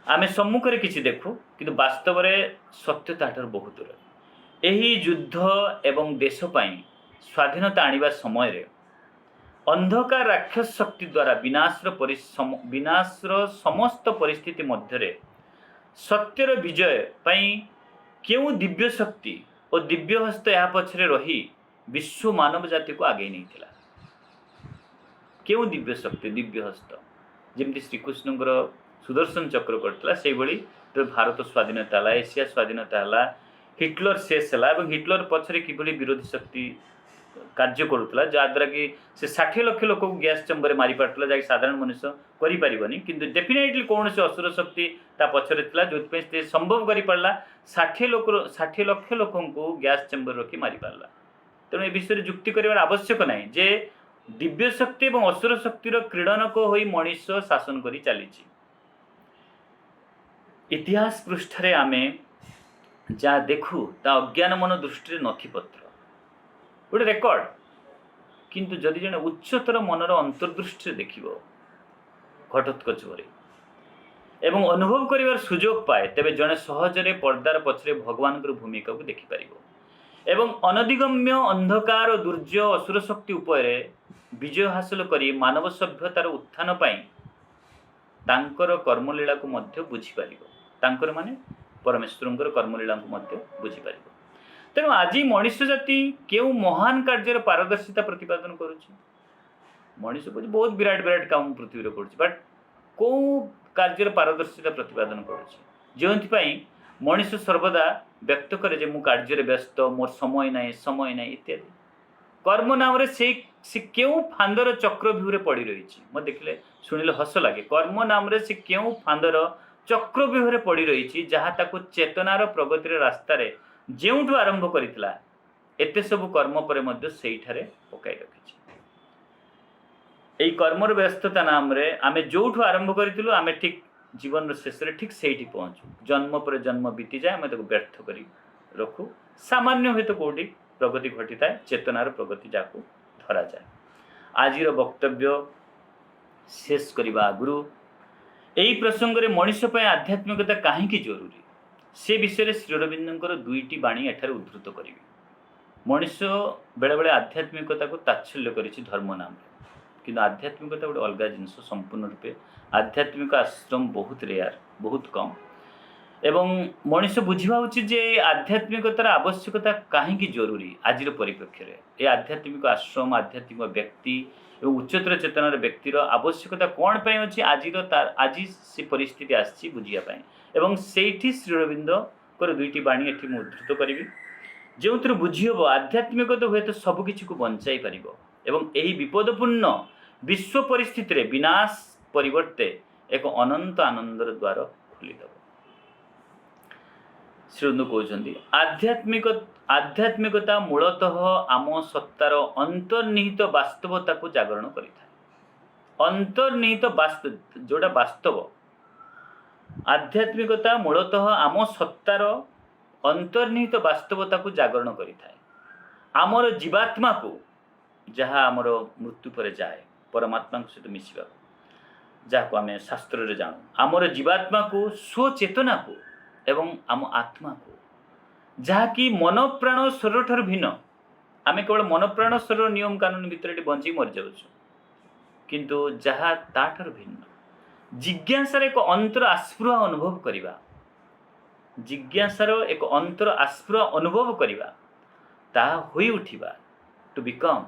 ଆମେ ସମ୍ମୁଖରେ କିଛି ଦେଖୁ କିନ୍ତୁ ବାସ୍ତବରେ ସତ୍ୟ ତାଠାରୁ ବହୁତ ଦୂର। ଏହି ଯୁଦ୍ଧ ଏବଂ ଦେଶ ପାଇଁ ସ୍ୱାଧୀନତା ଆଣିବା ସମୟରେ ଅନ୍ଧକାର ରାକ୍ଷସ ଶକ୍ତି ଦ୍ୱାରା ବିନାଶର ସମସ୍ତ ପରିସ୍ଥିତି ମଧ୍ୟରେ ସତ୍ୟର ବିଜୟ ପାଇଁ କେଉଁ ଦିବ୍ୟ ଶକ୍ତି ଓ ଦିବ୍ୟ ହସ୍ତ ଏହା ପଛରେ ରହି ବିଶ୍ୱ ମାନବ ଜାତିକୁ ଆଗେଇ ନେଇଥିଲା? କେଉଁ ଦିବ୍ୟ ଶକ୍ତି, ଦିବ୍ୟ ହସ୍ତ? ଯେମିତି ଶ୍ରୀକୃଷ୍ଣଙ୍କର ସୁଦର୍ଶନ ଚକ୍ର କରିଥିଲା, ସେଇଭଳି ଭାରତ ସ୍ୱାଧୀନତା ହେଲା, ଏସିଆ ସ୍ୱାଧୀନତା ହେଲା, ହିଟଲର ଶେଷ ହେଲା ଏବଂ ହିଟଲର ପଛରେ କିଭଳି ବିରୋଧୀ ଶକ୍ତି କାର୍ଯ୍ୟ କରୁଥିଲା ଯାହାଦ୍ୱାରା କି ସେ 60 ଲକ୍ଷ ଲୋକକୁ ଗ୍ୟାସ୍ ଚେମ୍ବରରେ ମାରିପାରୁଥିଲା, ଯାହାକି ସାଧାରଣ ମଣିଷ କରିପାରିବନି। କିନ୍ତୁ ଡେଫିନେଟଲି କୌଣସି ଅସୁର ଶକ୍ତି ତା ପଛରେ ଥିଲା ଯେଉଁଥିପାଇଁ ସେ ସମ୍ଭବ କରିପାରିଲା 60 ଲକ୍ଷ ଲୋକଙ୍କୁ ଗ୍ୟାସ୍ ଚେମ୍ବରରେ ରଖି ମାରିପାରିଲା। ତେଣୁ ଏ ବିଷୟରେ ଯୁକ୍ତି କରିବାର ଆବଶ୍ୟକ ନାହିଁ ଯେ ଦିବ୍ୟ ଶକ୍ତି ଏବଂ ଅସୁର ଶକ୍ତିର କ୍ରୀଡ଼ନକ ହୋଇ ମଣିଷ ଶାସନ କରି ଚାଲିଛି। ଇତିହାସ ପୃଷ୍ଠାରେ ଆମେ ଯାହା ଦେଖୁ ତା ଅଜ୍ଞାନ ମନ ଦୃଷ୍ଟିରେ ନଥିପତ୍ର, ଗୋଟେ ରେକର୍ଡ। କିନ୍ତୁ ଯଦି ଜଣେ ଉଚ୍ଚତର ମନର ଅନ୍ତର୍ଦୃଷ୍ଟିରେ ଦେଖିବ ଘଟୋତ୍କଚ ଭଳି ଏବଂ ଅନୁଭବ କରିବାର ସୁଯୋଗ ପାଏ, ତେବେ ଜଣେ ସହଜରେ ପର୍ଦ୍ଦାର ପଛରେ ଭଗବାନଙ୍କର ଭୂମିକାକୁ ଦେଖିପାରିବ ଏବଂ ଅନଧିଗମ୍ୟ ଅନ୍ଧକାର ଓ ଦୁର୍ଯ୍ୟ ଅସୁର ଶକ୍ତି ଉପରେ ବିଜୟ ହାସଲ କରି ମାନବ ସଭ୍ୟତାର ଉତ୍ଥାନ ପାଇଁ ତାଙ୍କର କର୍ମଲୀଳାକୁ ମଧ୍ୟ ବୁଝିପାରିବ। ତାଙ୍କର ମାନେ ପରମେଶ୍ୱରଙ୍କର କର୍ମଲୀଳାକୁ ମଧ୍ୟ ବୁଝିପାରିବ। ତେଣୁ ଆଜି ମଣିଷ ଜାତି କେଉଁ ମହାନ କାର୍ଯ୍ୟର ପାରଦର୍ଶିତା ପ୍ରତିପାଦନ କରୁଛି? ମଣିଷ କହୁଛି ବହୁତ ବିରାଟ କାମ ପୃଥିବୀରେ କରୁଛି, ବଟ୍ କେଉଁ କାର୍ଯ୍ୟର ପାରଦର୍ଶିତା ପ୍ରତିପାଦନ କରୁଛି ଯେଉଁଥିପାଇଁ ମଣିଷ ସର୍ବଦା ବ୍ୟକ୍ତ କରେ ଯେ ମୁଁ କାର୍ଯ୍ୟରେ ବ୍ୟସ୍ତ, ମୋର ସମୟ ନାହିଁ ଇତ୍ୟାଦି। କର୍ମ ନାମରେ ସେ କେଉଁ ଫାନ୍ଦର ଚକ୍ରବ୍ୟୁହରେ ପଡ଼ି ରହିଛି? ମୁଁ ଦେଖିଲେ ଶୁଣିଲେ ହସ ଲାଗେ। କର୍ମ ନାମରେ ସେ କେଉଁ ଫାନ୍ଦର ଚକ୍ରବ୍ୟୁହରେ ପଡ଼ି ରହିଛି ଯାହା ତାକୁ ଚେତନାର ପ୍ରଗତିର ରାସ୍ତାରେ ଯେଉଁଠୁ ଆରମ୍ଭ କରିଥିଲା ଏତେ ସବୁ କର୍ମ ପରେ ମଧ୍ୟ ସେଇଠାରେ ପକାଇ ରଖିଛି। ଏହି କର୍ମର ବ୍ୟସ୍ତତା ନାମରେ ଆମେ ଯେଉଁଠୁ ଆରମ୍ଭ କରିଥିଲୁ ଆମେ ଠିକ୍ ଜୀବନର ଶେଷରେ ଠିକ୍ ସେଇଠି ପହଞ୍ଚୁ। ଜନ୍ମ ପରେ ଜନ୍ମ ବିତିଯାଏ, ଆମେ ତାକୁ ବ୍ୟର୍ଥ କରି ରଖୁ। ସାମାନ୍ୟ ହୁଏତ କେଉଁଠି ପ୍ରଗତି ଘଟିଥାଏ, ଚେତନାର ପ୍ରଗତି ଯାହାକୁ ଧରାଯାଏ। ଆଜିର ବକ୍ତବ୍ୟ ଶେଷ କରିବା ଆଗରୁ ଏହି ପ୍ରସଙ୍ଗରେ ମଣିଷ ପାଇଁ ଆଧ୍ୟାତ୍ମିକତା କାହିଁକି ଜରୁରୀ ସେ ବିଷୟରେ ଶ୍ରୀଅରବିନ୍ଦଙ୍କର 2ଟି ବାଣୀ ଏଠାରେ ଉଦ୍ଧୃତ କରିବି। ମଣିଷ ବେଳେବେଳେ ଆଧ୍ୟାତ୍ମିକତାକୁ ତାଚ୍ଛଲ୍ୟ କରିଛି ଧର୍ମ ନାମରେ, କିନ୍ତୁ ଆଧ୍ୟାତ୍ମିକତା ଗୋଟେ ଅଲଗା ଜିନିଷ ସମ୍ପୂର୍ଣ୍ଣ ରୂପେ। ଆଧ୍ୟାତ୍ମିକ ଆଶ୍ରମ ବହୁତ ରେୟାର, ବହୁତ କମ୍ ଏବଂ ମଣିଷ ବୁଝିବା ଉଚିତ ଯେ ଆଧ୍ୟାତ୍ମିକତାର ଆବଶ୍ୟକତା କାହିଁକି ଜରୁରୀ ଆଜିର ପରିପ୍ରେକ୍ଷୀରେ। ଏ ଆଧ୍ୟାତ୍ମିକ ଆଶ୍ରମ, ଆଧ୍ୟାତ୍ମିକ ବ୍ୟକ୍ତି ଏବଂ ଉଚ୍ଚତର ଚେତନାର ବ୍ୟକ୍ତିର ଆବଶ୍ୟକତା କ'ଣ ପାଇଁ ଅଛି ଆଜି ସେ ପରିସ୍ଥିତି ଆସିଛି ବୁଝିବା ପାଇଁ। ଏବଂ ସେଇଠି ଶ୍ରୀଅରବିନ୍ଦଙ୍କର 2ଟି ବାଣୀ ଏଠି ମୁଁ ଉଦ୍ଧୃତ କରିବି ଯେଉଁଥିରୁ ବୁଝିହେବ ଆଧ୍ୟାତ୍ମିକତା ହୁଏତ ସବୁକିଛିକୁ ବଞ୍ଚାଇ ପାରିବ ଏବଂ ଏହି ବିପଦପୂର୍ଣ୍ଣ ବିଶ୍ୱ ପରିସ୍ଥିତିରେ ବିନାଶ ପରିବର୍ତ୍ତେ ଏକ ଅନନ୍ତ ଆନନ୍ଦର ଦ୍ୱାର ଖୋଲିଦେବ। ଶ୍ରୀଅରବିନ୍ଦ କହୁଛନ୍ତି ଆଧ୍ୟାତ୍ମିକତା ମୂଳତଃ ଆମ ସତ୍ତାର ଅନ୍ତର୍ନିହିତ ବାସ୍ତବତାକୁ ଜାଗରଣ କରିଥାଏ। ଅନ୍ତର୍ନିହିତ ଯେଉଁଟା ବାସ୍ତବ, ଆଧ୍ୟାତ୍ମିକତା ମୂଳତଃ ଆମ ସତ୍ତାର ଅନ୍ତର୍ନିହିତ ବାସ୍ତବତାକୁ ଜାଗରଣ କରିଥାଏ। ଆମର ଜୀବାତ୍ମାକୁ, ଯାହା ଆମର ମୃତ୍ୟୁ ପରେ ଯାଏ ପରମାତ୍ମାଙ୍କ ସହିତ ମିଶିବାକୁ, ଯାହାକୁ ଆମେ ଶାସ୍ତ୍ରରେ ଜାଣୁ, ଆମର ଜୀବାତ୍ମାକୁ, ସ୍ୱଚେତନାକୁ ଏବଂ ଆମ ଆତ୍ମାକୁ, ଯାହାକି ମନ ପ୍ରାଣ ଶରୀରଠାରୁ ଭିନ୍ନ। ଆମେ କେବଳ ମନ ପ୍ରାଣ ଶରୀର ନିୟମ କାନୁନ ଭିତରେ ଏଠି ବଞ୍ଚି ମରିଯାଉଛୁ, କିନ୍ତୁ ଯାହା ତାଠାରୁ ଭିନ୍ନ ଜିଜ୍ଞାସାର ଏକ ଅନ୍ତର ଆସ୍ପୃହା ଅନୁଭବ କରିବା, ତାହା ହୋଇ ଉଠିବା, ଟୁ ବିକମ୍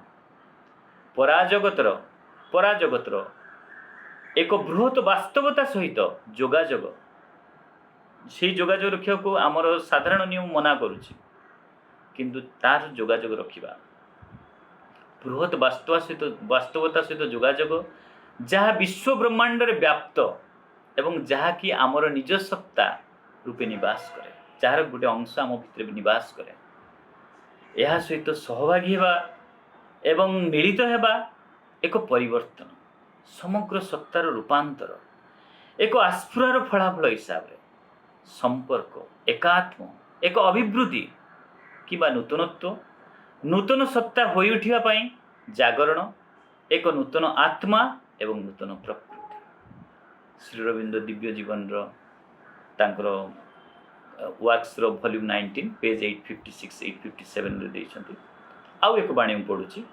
ପରାଜଗତର एक बृहत वास्तवता सहित जोगाजोग से जोगाजोग रखा आमर साधारण नियम मना करुच्ची किंतु तार जोगाजोग रखा बृहत वास्तवता सहित जोगाजोग जहाँ विश्व ब्रह्मांड व्याप्त एवं जहाँकि आमर निज सत्ता रूपे निवास करे जार गोटे अंश आम भितर निवास करे यह सहित सहभागी हेबा एवं मिलित हेबा एक परिवर्तन समग्र सत्तार रूपांतर एक आस्फुरार फलाफल हिसाब रे संपर्क एकात्म एक अभिवृद्धि किंबा नूतनत्व नूतन सत्ता होई उठिबा पई जागरण एक नूतन आत्मा एवं नूतन प्रकृति श्री अरविंद दिव्य जीवन तांकर वर्क्स रो वॉल्यूम 19 पेज 856 857 रे देइछंती आउ एक बाणी पढुची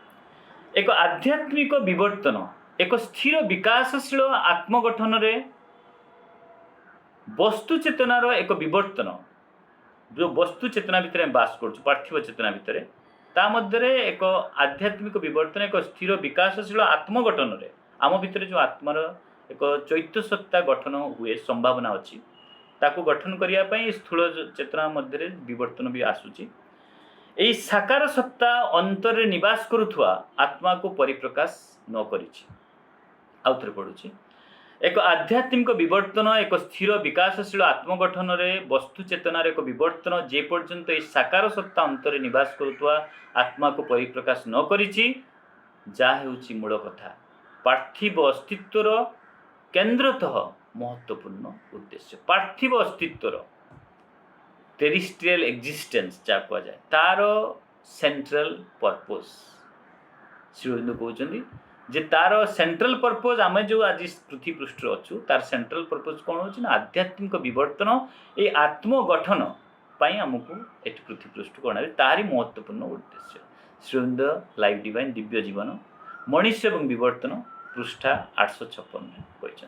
एक आध्यात्मिक विवर्तन एक स्थिर विकासशील आत्मगठन रे वस्तु चेतनार एक विवर्तन जो वस्तु चेतना भितर बास कर पार्थिव चेतना भितर ता मध्य एक आध्यात्मिक विवर्तन एक स्थिर विकासशील आत्मगठन रे आम भितर जो आत्मार एक चैत्य सत्ता गठन हुए संभावना अच्छी ताकू गठन करने स्थूल चेतना मध्य विवर्तन भी आसूची यही साकार सत्ता अंतर रे निवास करुवा आत्मा को परिप्रकाश न करिछि आउ थरे पढुछि एक आध्यात्मिक विवर्तन एक स्थिर विकासशील आत्मगठन रे वस्तु चेतनार एक विवर्तन जे पर्यंत ये साकार सत्ता अंतरे निवास करुवा आत्मा को परिप्रकाश न करिछि जा हेउछि मूल कथा पार्थिव अस्तित्वर केन्द्रतः महत्वपूर्ण उद्देश्य पार्थिव अस्तित्वर टेरिस्ट्रियल एक्जिस्टेंस जा कह जाए तार सेंट्रल पर्पस श्री अरविंद कहउछन्ती जे तार सेंट्रल पर्पज आम जो आज पृथ्वी पृष्ठ अच्छु तार सेंट्रल पर्पज कौन हो आध्यात्मिक विवर्तन ये आत्मगठन पाई आमको ये पृथ्वी पृष्ठ को अणावे तारी महत्वपूर्ण उद्देश्य श्री अरविंद लाइव डिवाइन दिव्य जीवन मनुष्य एवं विवर्तन पृष्ठा 856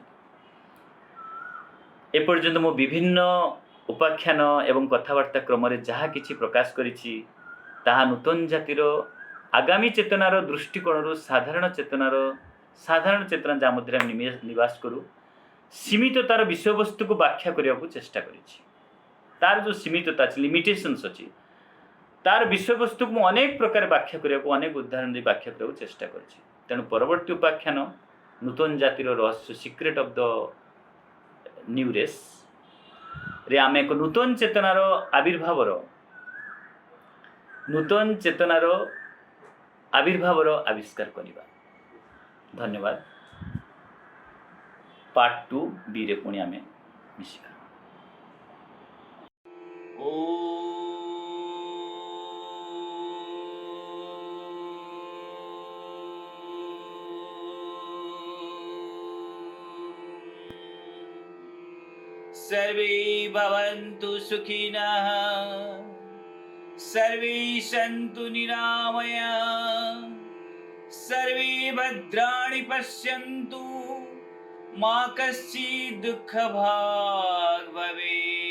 एपर्यंत मो विभिन्न उपाख्यान एवं कथबार्ता क्रम जहाँ किछि प्रकाश करिछि ताहा नूतन जातिर आगामी चेतनार दृष्टिकोण साधारण चेतना जहाँ मध्य निवास करूँ सीमित तार विषय वस्तु को व्याख्या करने को चेष्टा करिछि तार जो सीमितता लिमिटेशंस अच्छी तार विषय वस्तु को अनेक प्रकार व्याख्या करने को अनेक उदाहरण दे व्याख्या करने को चेष्टा करिछि तेणु परवर्ती उपाख्यान नूतन जातिर रहस्य secret of the new race रे आम एक नूतन चेतनार आविर्भावर आविष्कार करवा धन्यवाद पार्ट 2 बी रे पुणी आम मिशिबा सर्वे भवन्तु सुखिनः सर्वे सन्तु निरामयाः सर्वे भद्राणि पश्यन्तु मा कश्चित् दुःखभाग् भवेत्।